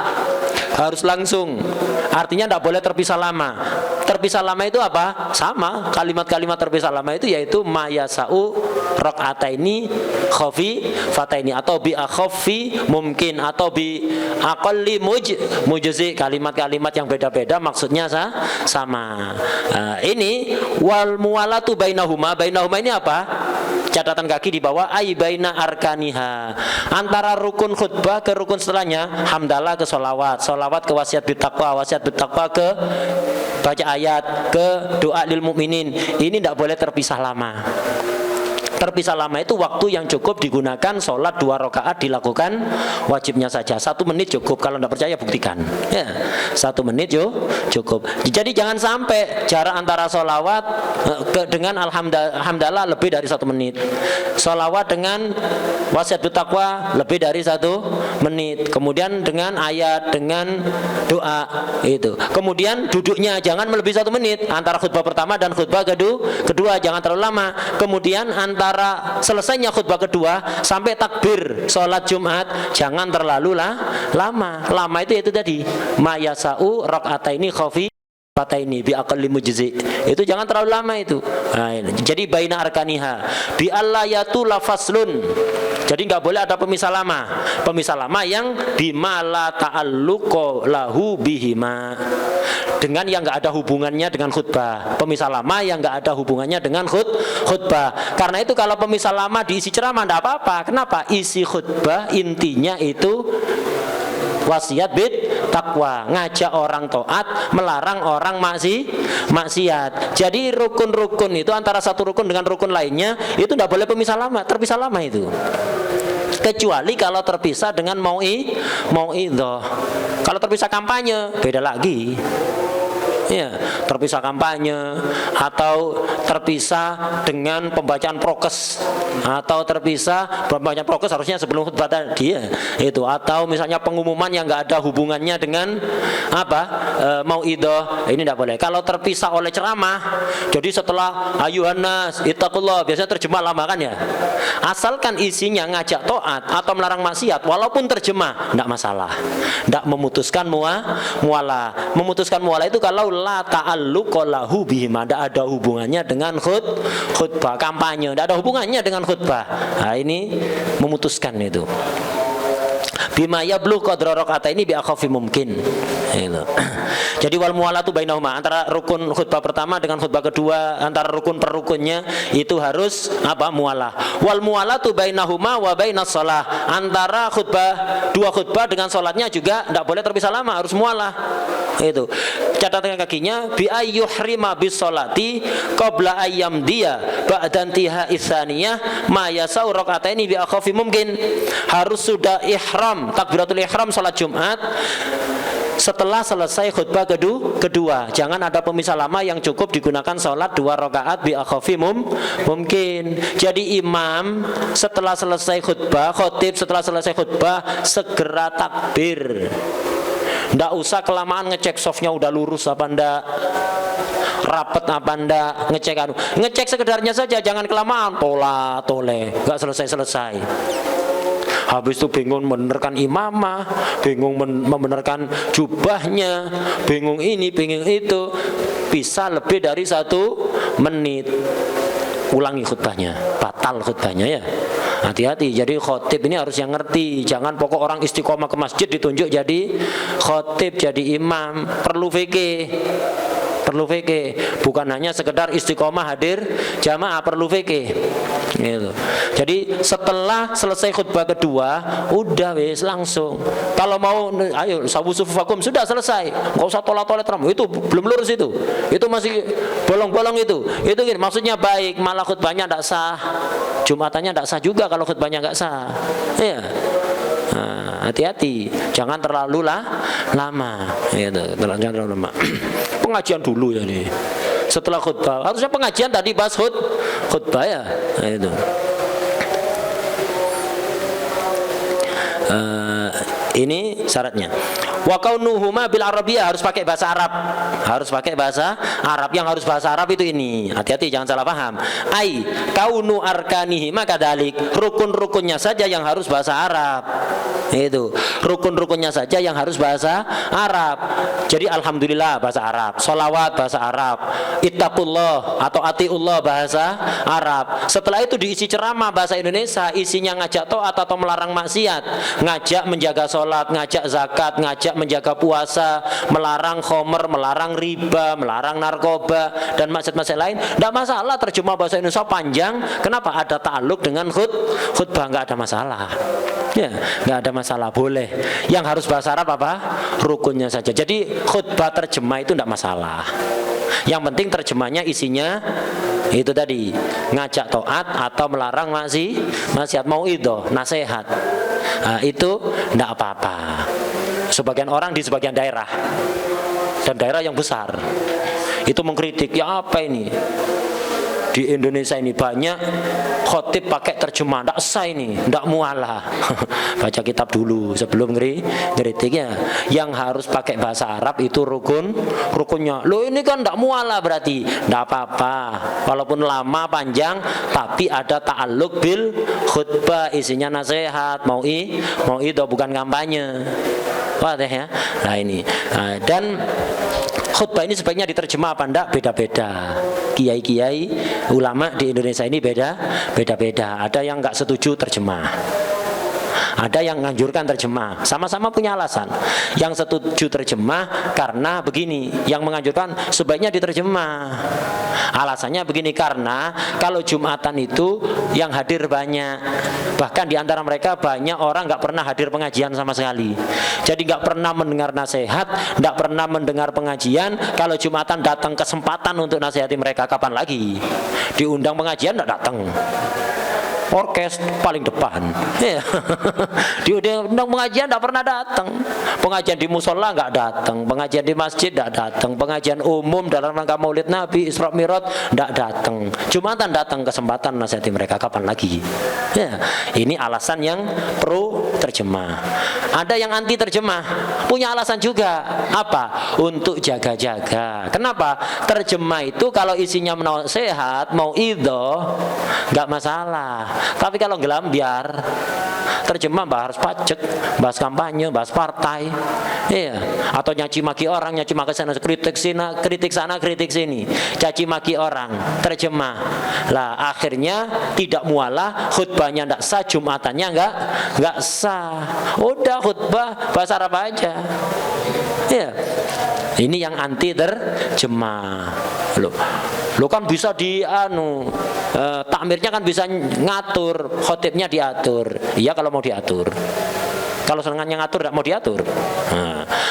harus langsung. Artinya tidak boleh terpisah lama. Terpisah lama itu apa? Sama, kalimat-kalimat terpisah lama itu yaitu mayasau rakaataini khafifataini atau bi akhaffi mungkin atau bi aqalli mujzi. Kalimat-kalimat yang beda-beda maksudnya sama. Ini wal muwalatu bainahuma. Bainahuma ini apa? Catatan kaki di bawah, ai baina arkaniha, antara rukun khutbah ke rukun setelahnya, hamdalah ke sholawat, sholawat ke wasiat bittaqwa, wasiat bittaqwa ke baca ayat, ke doa lil mukminin. Ini tidak boleh terpisah lama. Terpisah lama itu waktu yang cukup digunakan sholat 2 rakaat dilakukan wajibnya saja. 1 menit cukup, kalau tidak percaya buktikan ya, 1 menit cukup. Jadi jangan sampai jarak antara sholawat dengan alhamdulillah lebih dari 1 menit, sholawat dengan wasiat bertakwa lebih dari 1 menit, kemudian dengan ayat, dengan doa itu. Kemudian duduknya jangan melebihi 1 menit antara khutbah pertama dan khutbah kedua, jangan terlalu lama. Kemudian antara antara selesainya khutbah kedua sampai takbir sholat Jumat jangan terlalu lama. Lama itu tadi mayasau rakaataini khafi ini bi aqalli mujzi. Itu jangan terlalu lama itu. Nah, ini. Jadi baina arkaniha bi alla yatula faslun. Jadi nggak boleh ada pemisah lama. Pemisah lama yang bima la ta'alluqa lahu bihima. Dengan yang nggak ada hubungannya dengan khutbah. Pemisah lama yang nggak ada hubungannya dengan khutbah. Karena itu kalau pemisah lama diisi ceramah enggak apa-apa. Kenapa? Isi khutbah intinya itu wasiat bid takwa, ngajak orang taat, melarang orang maksiat. Jadi rukun-rukun itu antara satu rukun dengan rukun lainnya itu tidak boleh terpisah lama itu. Kecuali kalau terpisah dengan mau'idhah. Kalau terpisah kampanye beda lagi. Ya, terpisah kampanye atau terpisah dengan pembacaan prokes atau terpisah pembacaan prokes harusnya sebelum khutbah tadi ya, itu atau misalnya pengumuman yang nggak ada hubungannya dengan mau'idhah, ini tidak boleh. Kalau terpisah oleh ceramah, jadi setelah ayuhan nas ittaqullah biasanya terjemah lama kan ya, asalkan isinya ngajak taat atau melarang maksiat walaupun terjemah tidak masalah, tidak memutuskan mualah. Memutuskan mualah itu kalau la ta'alluqa lahu bihima, tidak ada hubungannya dengan khutbah kampanye, tidak ada hubungannya dengan khutbah. Nah, ini memutuskan itu. Bima yablugh qadra raka'ataini bi akhafi mungkin. Itu. Jadi wal muwalatu bainahuma, antara rukun khutbah pertama dengan khutbah kedua, antara rukun per rukunnya itu harus mualah. Wal muwalatu bainahuma wa bainas shalah, antara dua khutbah dengan salatnya juga tidak boleh terpisah lama, harus mualah. Itu. Catatan kakinya bi ayyuhrima bis sholati qabla ayyam dia ba'da intiha itsaniyah ma yasau raka'ataini bi akhafi mungkin. Harus sudah ihram, takbiratul ihram salat Jumat setelah selesai khutbah kedua. Jangan ada pemisah lama yang cukup digunakan sholat 2 rakaat bi akhafi mungkin. Jadi imam setelah selesai khutbah, khotib setelah selesai khutbah segera takbir. Nggak usah kelamaan ngecek softnya udah lurus apa ndak, rapet apa ndak, ngecek sekedarnya saja, jangan kelamaan tole nggak selesai. Habis itu bingung membenarkan imamah, bingung membenarkan jubahnya, bingung ini, bingung itu. Bisa lebih dari 1 menit. Ulangi khutbahnya, batal khutbahnya ya. Hati-hati, jadi khotib ini harus yang ngerti. Jangan pokok orang istiqomah ke masjid ditunjuk jadi khotib, jadi imam. Perlu fikih. Bukan hanya sekedar istiqomah hadir jamaah, perlu fikih gitu. Jadi setelah selesai khutbah kedua udah wis langsung, kalau mau ayo sawu sufufakum sudah selesai, nggak usah tolak-tolak teram, itu belum lurus, itu masih bolong-bolong, itu gini, maksudnya baik, malah khutbahnya tidak sah, jumatannya tidak sah juga kalau khutbahnya nggak sah ya. Nah, hati-hati, jangan terlalu lama gitu, jangan terlalu lama. Pengajian dulu ya nih. Setelah khutbah, harusnya pengajian tadi bahas khutbah ya. Nah, itu. Ini syaratnya. Wa kaunuhuma bil arabiyah, harus pakai bahasa Arab. Yang harus bahasa Arab itu ini. Hati-hati jangan salah paham. Ai kaunu arkanihima kadalik. Rukun-rukunnya saja yang harus bahasa Arab. Itu. Rukun-rukunnya saja yang harus bahasa Arab. Jadi alhamdulillah bahasa Arab, sholawat bahasa Arab, ittaqullah atau atiullah bahasa Arab. Setelah itu diisi ceramah bahasa Indonesia, isinya ngajak taat atau melarang maksiat, ngajak menjaga sholat, ngajak zakat, ngajak menjaga puasa, melarang khomer, melarang riba, melarang narkoba dan maksiat-maksiat lain. Tidak masalah terjemah bahasa Indonesia panjang. Kenapa? Ada ta'aluk dengan khutbah, nggak ada masalah. Ya, nggak ada masalah, boleh. Yang harus bahasa Arab apa? Rukunnya saja. Jadi khutbah terjemah itu tidak masalah. Yang penting terjemahnya isinya itu tadi, ngajak taat atau melarang maksiat, mau'idhah, nasihat. Nah, itu tidak apa-apa. Sebagian orang di sebagian daerah dan daerah yang besar itu mengkritik, ya apa ini? di Indonesia ini banyak khotib pakai terjemah, ndak sah ini, ndak mualah. Baca kitab dulu sebelum ngeritiknya. Yang harus pakai bahasa Arab itu rukunnya. Loh ini kan ndak mualah berarti. Ndak apa-apa. Walaupun lama panjang tapi ada ta'alluq bil khutbah, isinya nasihat, mau itu bukan kampanye. Wadah ya. Nah ini. Dan khutbah ini sebaiknya diterjemah apa enggak? Beda-beda. Kiai-kiai ulama di Indonesia ini beda-beda. Ada yang enggak setuju terjemah, ada yang menganjurkan terjemah. Sama-sama punya alasan. Yang setuju terjemah karena begini, yang menganjurkan sebaiknya diterjemah. Alasannya begini, karena kalau Jumatan itu yang hadir banyak, bahkan di antara mereka banyak orang nggak pernah hadir pengajian sama sekali. Jadi nggak pernah mendengar nasihat, nggak pernah mendengar pengajian. Kalau Jumatan datang kesempatan untuk nasihati mereka, kapan lagi? Diundang pengajian nggak datang. Orkes paling depan, ya. Diundang pengajian tidak pernah datang. Pengajian di musola nggak datang, pengajian di masjid tidak datang, pengajian umum dalam rangka Maulid Nabi, Isra Mi'raj tidak datang. Jumatan datang kesempatan nasihati mereka, kapan lagi? Ya, ini alasan yang pro terjemah. Ada yang anti terjemah, punya alasan juga. Apa? Untuk jaga-jaga. Kenapa? Terjemah itu kalau isinya nasihat, mau idho, nggak masalah. Tapi kalau gelambiar, terjemah bahas pajak, bahas kampanye, bahas partai, iya. Atau nyaci maki orang, nyaci maki sana, kritik sana, kritik sini, caci maki orang, terjemah. Lah akhirnya tidak mualah, khutbahnya tidak sah, Jumatannya nggak sah. Udah khutbah bahasa Arab aja, iya. Ini yang anti terjemah. Lo kan bisa takmirnya kan bisa ngatur, khotibnya diatur. Iya kalau mau diatur. Kalau senengannya ngatur tidak mau diatur.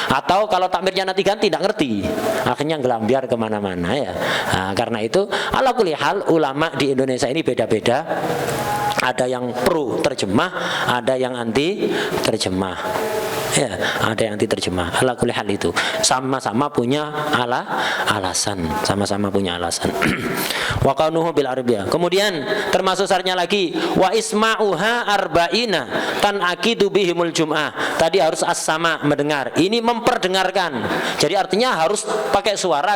Atau kalau takmirnya nanti ganti tidak ngerti, akhirnya gelambiar kemana-mana ya. Karena itu ala kulli hal ulama di Indonesia ini beda-beda. Ada yang pro terjemah, ada yang anti terjemah. Ya, ada yang anti terjemah. Ala kulli hal itu sama-sama punya alasan, sama-sama punya alasan. Wa kaunuhu bil arabiyah. Kemudian termasuk syaratnya lagi wa isma'uha arba'ina tan akidu bihimul jum'ah. Tadi harus as-sama, mendengar. Ini memperdengarkan. Jadi artinya harus pakai suara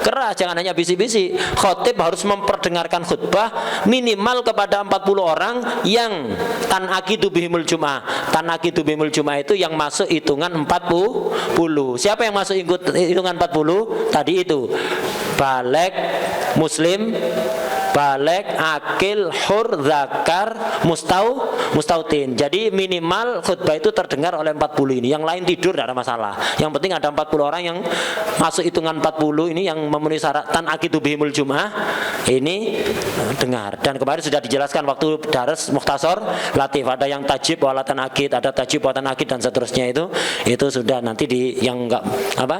keras, jangan hanya bisi-bisi. Khotib harus memperdengarkan khutbah minimal kepada 40 orang yang tan akidu bihimul jum'ah. Tan akidu bihimul jum'ah itu yang masuk hitungan 40. Siapa yang masuk hitungan 40? Tadi itu baligh, muslim, baligh, akil, hur, zakar, mustautin. Jadi minimal khutbah itu terdengar oleh 40 ini. Yang lain tidur tidak ada masalah. Yang penting ada 40 orang yang masuk hitungan 40 ini yang memenuhi syarat tan akidu bihimul jum'ah ini dengar. Dan kemarin sudah dijelaskan waktu daras mukhtasar latif, ada yang tajib walatan akid, ada tajib walatan akid dan seterusnya itu sudah nanti di yang enggak apa?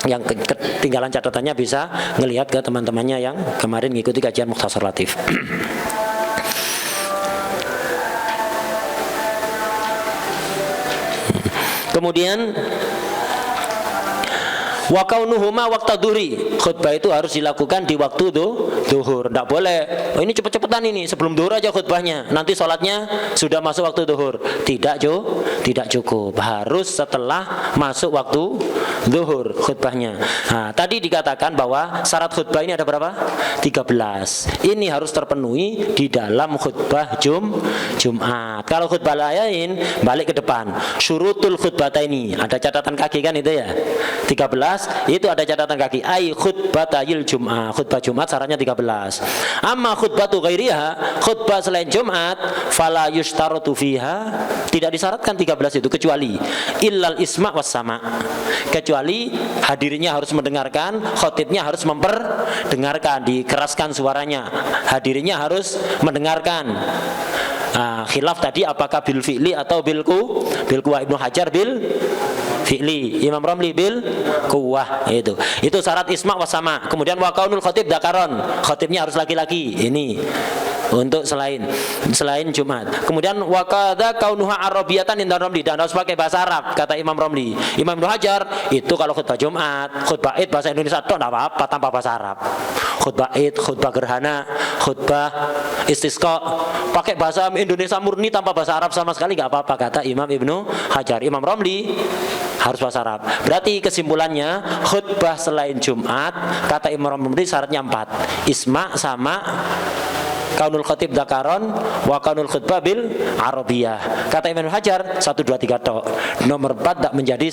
Yang ketinggalan catatannya bisa ngelihat ke teman-temannya yang kemarin ngikuti kajian mukhtasar latif. Kemudian wa kaunuhuma waqta dhuhri, khutbah itu harus dilakukan di waktu zuhur. Tidak boleh ini cepet-cepetan ini sebelum zuhur aja khutbahnya, nanti sholatnya sudah masuk waktu zuhur. Tidak cukup, harus setelah masuk waktu zuhur khutbahnya. Nah, tadi dikatakan bahwa syarat khutbah ini ada berapa? 13. Ini harus terpenuhi di dalam khutbah Jumat. Kalau khutbah lain balik ke depan. Syurutul khutbataini, ada catatan kaki kan itu ya. 13 itu ada catatan kaki. Ai khutbatayil Jum'ah, khutbah Jumat syaratnya 13. Amma khutbatu ghairiha, khutbah selain Jumat, fala yushtaratu fiha, tidak disyaratkan 13 itu kecuali illal isma' was sama'. Kecuali hadirnya harus mendengarkan, khotibnya harus memperdengarkan, dikeraskan suaranya. Hadirnya harus mendengarkan. Khilaf tadi apakah bil fi'li atau bil kuwah. Ibnu Hajar bil fi'li, Imam Ramli bil kuwah. Itu syarat isma' was sama'. Kemudian wa kaunul khotib dzakaron, khotibnya harus laki-laki. Ini untuk selain Jumat. Kemudian wakada kaunuha arabiyatan inda Romli, dan harus pakai bahasa Arab kata Imam Romli. Imam Ibnu Hajar itu kalau khutbah Jumat, khutbah Id bahasa Indonesia itu tidak apa-apa tanpa bahasa Arab. Khutbah Id, khutbah gerhana, khutbah istisqa pakai bahasa Indonesia murni tanpa bahasa Arab sama sekali nggak apa-apa kata Imam Ibnu Hajar. Imam Romli harus bahasa Arab. Berarti kesimpulannya khutbah selain Jumat kata Imam Romli syaratnya 4. Isma sama kaunul khatib dzakaron wa kaunul khutbah bil arabiyah. Kata Imam Hajar 1 2 3 tok. Nomor 4 tidak menjadi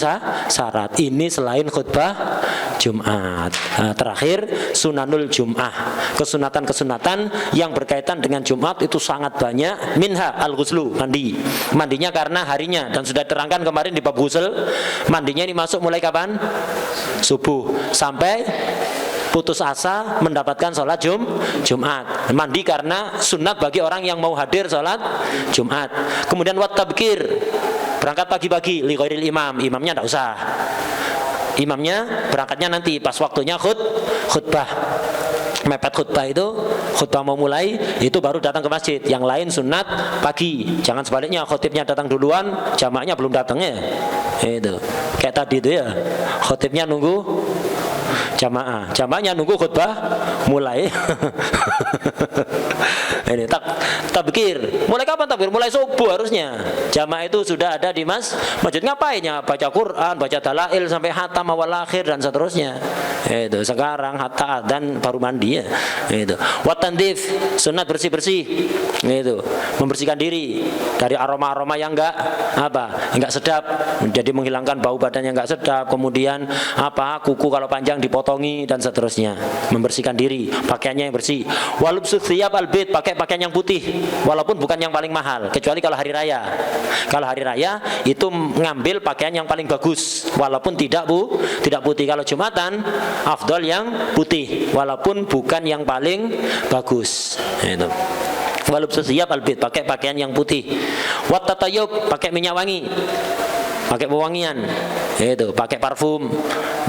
syarat. Ini selain khutbah Jumat. Nah, terakhir sunanul Jum'ah. Kesunatan-kesunatan yang berkaitan dengan Jumat itu sangat banyak. Minha al-ghuslu, mandi. Mandinya karena harinya, dan sudah terangkan kemarin di bab ghusl. Mandinya ini masuk mulai kapan? Subuh sampai putus asa mendapatkan sholat Jumat. Mandi karena sunat bagi orang yang mau hadir sholat Jumat. Kemudian wat tabkir, berangkat pagi-pagi li ghairil imam. Imamnya tidak usah. Imamnya berangkatnya nanti pas waktunya khutbah. Mepet khutbah itu, khutbah mau mulai itu baru datang ke masjid. Yang lain sunat pagi. Jangan sebaliknya khotibnya datang duluan, jamaahnya belum datangnya. Itu kayak tadi itu ya. Khotibnya nunggu jamaahnya nunggu khutbah mulai. Ini tabkir. Mulai kapan tabkir? Mulai subuh harusnya. Jamaah itu sudah ada di masjid. Ngapainnya? Baca Quran, baca dalail sampai hatam awal akhir dan seterusnya. Itu sekarang hatta dan baru mandi ya. Itu. Wat tandif, sunat bersih-bersih. Itu. Membersihkan diri dari aroma-aroma yang enggak sedap. Jadi menghilangkan bau badan yang enggak sedap. Kemudian kuku kalau panjang dipotongi dan seterusnya. Membersihkan diri, pakaiannya yang bersih. Walubsu thiyab albait, pakai pakaian yang putih walaupun bukan yang paling mahal, kecuali kalau hari raya. Kalau hari raya itu ngambil pakaian yang paling bagus walaupun tidak putih. Kalau Jumatan afdal yang putih walaupun bukan yang paling bagus. Itu. Walubsu thiyab albait, pakai pakaian yang putih. Wat tatayub, pakai minyak wangi. Pakai pewangian, itu pakai parfum,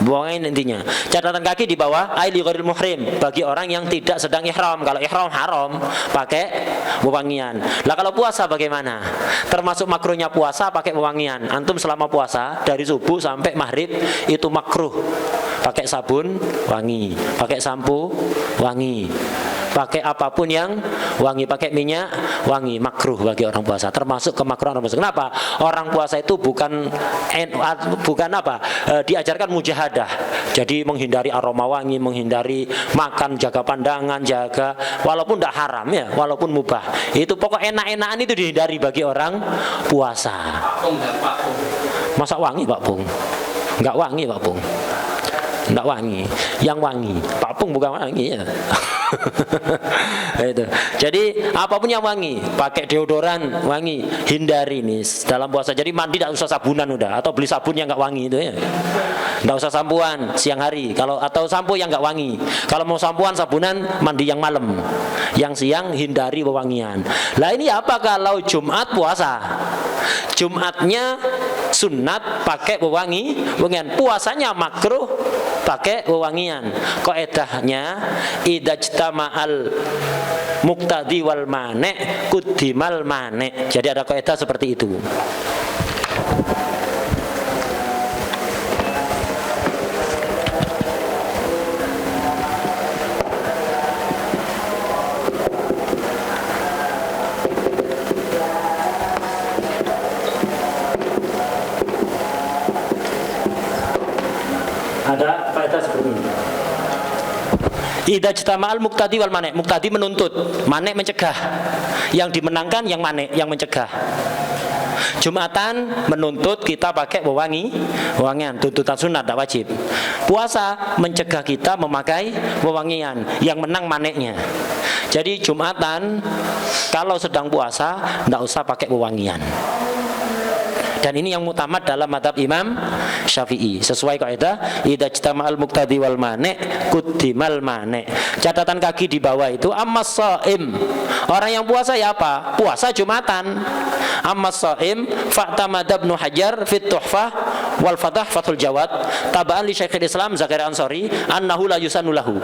pewangian intinya. Catatan kaki di bawah, ai li ghairil muhrim, bagi orang yang tidak sedang ihram. Kalau ihram haram pakai pewangian. Lah kalau puasa bagaimana? Termasuk makruhnya puasa pakai pewangian. Antum selama puasa dari subuh sampai maghrib itu makruh. Pakai sabun wangi, pakai sampo wangi, pakai apapun yang wangi, pakai minyak wangi, makruh bagi orang puasa. Termasuk kemakruhan orang puasa. Kenapa? Orang puasa itu bukan diajarkan mujahadah. Jadi menghindari aroma wangi, menghindari makan, jaga pandangan, jaga walaupun tidak haram ya, walaupun mubah. Itu pokok enak-enakan itu dihindari bagi orang puasa. Masa wangi Pak Pung? Enggak wangi Pak Pung. Enggak wangi, yang wangi. Pak Pung bukan wangi ya. Itu. Jadi apapun yang wangi, pakai deodoran wangi, hindari nih dalam puasa. Jadi mandi tidak usah sabunan udah, atau beli sabun yang nggak wangi itu ya. Tidak usah sampuan siang hari. Atau sampo yang nggak wangi. Kalau mau sampuan sabunan mandi yang malam, yang siang hindari wewangian. Lah ini apa kalau Jumat puasa? Jumatnya sunat pakai wewangian, puasanya makruh pakai wewangian. Qaedahnya idajtama'al muqtadi wal mane kudimal mane. Jadi ada qaedah seperti itu. Ada faedah seperti ini. Idza ijtama'al muqtadi wal mane. Muqtadi menuntut, mane mencegah. Yang dimenangkan yang mane, yang mencegah. Jumatan menuntut kita pakai wewangian, tuntutan sunat tidak wajib. Puasa mencegah kita memakai wewangian, yang menang maneknya. Jadi Jumatan kalau sedang puasa tidak usah pakai wewangian. Dan ini yang mutamad dalam mazhab Imam Syafi'i. Sesuai kaidah idza ijtama'al muqtadi wal mane kudimal mane. Catatan kaki di bawah itu ammas shaim. Orang yang puasa ya apa? Puasa Jumatan. Ammas shaim fa'tamada Ibnu Hajar fit Tuhfah wal Fathah Fathul Jawad tabaan li Syekhul Islam Zakaria Ansori annahu la yusannu lahu.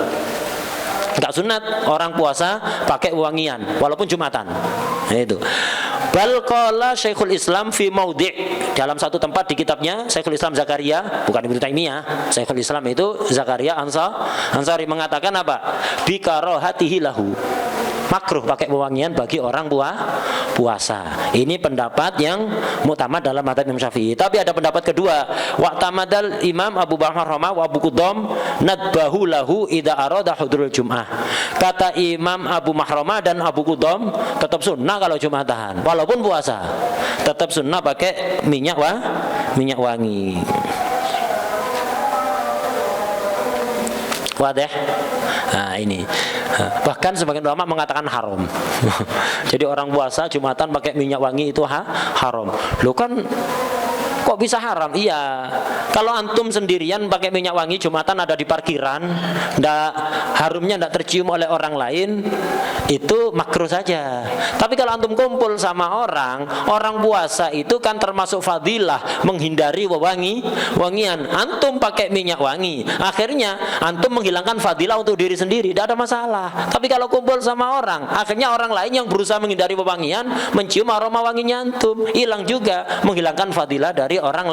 Enggak sunat orang puasa pakai wangian walaupun Jumatan. Nah, itu. Bal qala Syekhul Islam fi maudhi', dalam satu tempat di kitabnya Syekhul Islam Zakaria, bukan Ibnu Taimiyah, Syekhul Islam itu Zakaria Ansari mengatakan apa? Bi karahatihi lahu. Makruh pakai wewangian bagi orang puasa. Ini pendapat yang mutamad dalam mazhab Imam Syafi'i. Tapi ada pendapat kedua, wa tamadal Imam Abu Mahrama wa Abu Qudam nadbahu lahu idza arada hudurul Jum'ah. Kata Imam Abu Mahrama dan Abu Qudam tetap sunnah kalau Jumatan, walaupun puasa. Tetap sunnah pakai minyak wangi. Wadah. Nah, ini. Bahkan sebagian ulama mengatakan haram. Jadi orang puasa Jumatan pakai minyak wangi itu haram. Loh kan kok bisa haram? Iya. Kalau antum sendirian pakai minyak wangi Jumatan ada di parkiran, harumnya ndak tercium oleh orang lain, itu makruh saja. Tapi kalau antum kumpul sama orang puasa itu kan termasuk fadilah menghindari wangian. Antum pakai minyak wangi, akhirnya antum menghilangkan fadilah untuk diri sendiri, tidak ada masalah. Tapi kalau kumpul sama orang, akhirnya orang lain yang berusaha menghindari wewangian mencium aroma wanginya antum, hilang juga, menghilangkan fadilah dari orang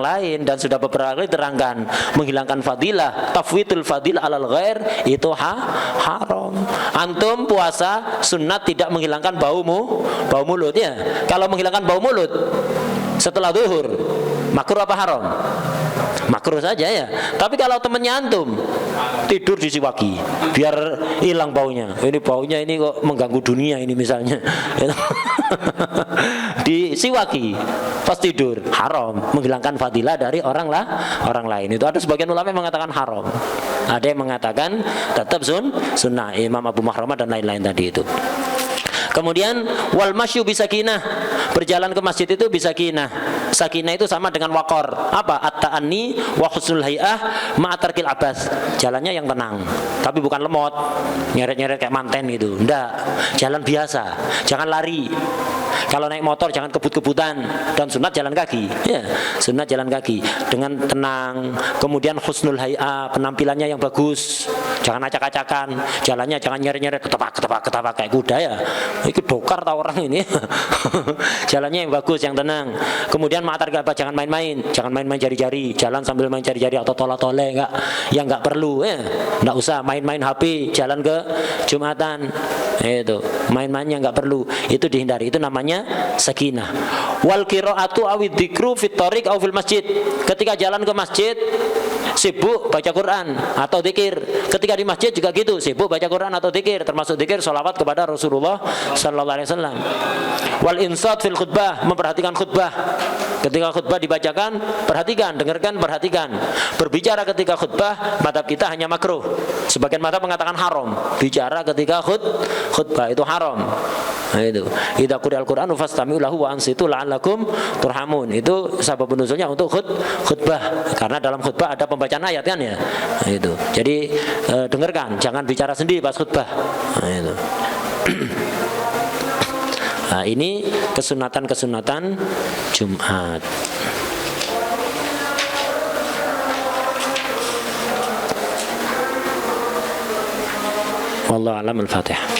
lain. Dan sudah beberapa kali terangkan, menghilangkan fadilah, tafwitul fadilah alal ghair itu haram. Antum puasa sunat tidak menghilangkan bau mulut ya. Kalau menghilangkan bau mulut setelah zuhur, makruh apa haram? Makruh saja ya. Tapi kalau temennya antum tidur disiwaki biar hilang baunya. Ini baunya ini kok mengganggu dunia ini misalnya. Disiwaki pas tidur, haram, menghilangkan fadilah dari orang lain. Itu ada sebagian ulama yang mengatakan haram. Ada yang mengatakan tetap sunnah, Imam Abu Mahrama dan lain-lain tadi itu. Kemudian wal masyu bisakinah, berjalan ke masjid itu bisakinah. Sakinah itu sama dengan waqar. Apa? At-ta'anni wa husnul hay'ah ma'atarkil abas. Jalannya yang tenang, tapi bukan lemot, nyeret-nyeret kayak manten gitu. Enggak, jalan biasa. Jangan lari. Kalau naik motor jangan kebut-kebutan, dan sunat jalan kaki. Ya, sunat jalan kaki dengan tenang. Kemudian husnul hay'ah, penampilannya yang bagus. Jangan acak-acakan, jalannya jangan nyeret-nyeret ketapak kayak kuda ya. Itu dokar tau orang ini. Jalannya yang bagus, yang tenang. Kemudian ma'atar gabah, jangan main-main jari-jari, jalan sambil main jari-jari atau tolak-tolek, enggak perlu ya. Enggak usah main-main HP jalan ke Jumatan. Itu, main-mainnya enggak perlu. Itu dihindari. Itu namanya sakinah. Wal qiraatu awid dzikru fit thariq aw fil masjid. Ketika jalan ke masjid sibuk baca Quran atau zikir. Ketika di masjid juga gitu, sibuk baca Quran atau zikir, termasuk zikir sholawat kepada Rasulullah sallallahu alaihi wasallam. Wal insat fil khutbah, memperhatikan khutbah. Ketika khutbah dibacakan, perhatikan, dengarkan, perhatikan. Berbicara ketika khutbah, madhab kita hanya makruh. Sebagian madhab mengatakan haram. Bicara ketika khutbah itu haram. Nah itu. Idza quri'al Qur'anu fastami'u lahu wa ansitu la'allakum turhamun. Itu sebab nuzulnya untuk khutbah. Karena dalam khutbah ada pembacaan ayat kan ya. Nah itu. Jadi dengarkan, jangan bicara sendiri pas khutbah. Nah itu. Nah, ini kesunatan Jumat. Wallahu a'lam. Al-Fatihah.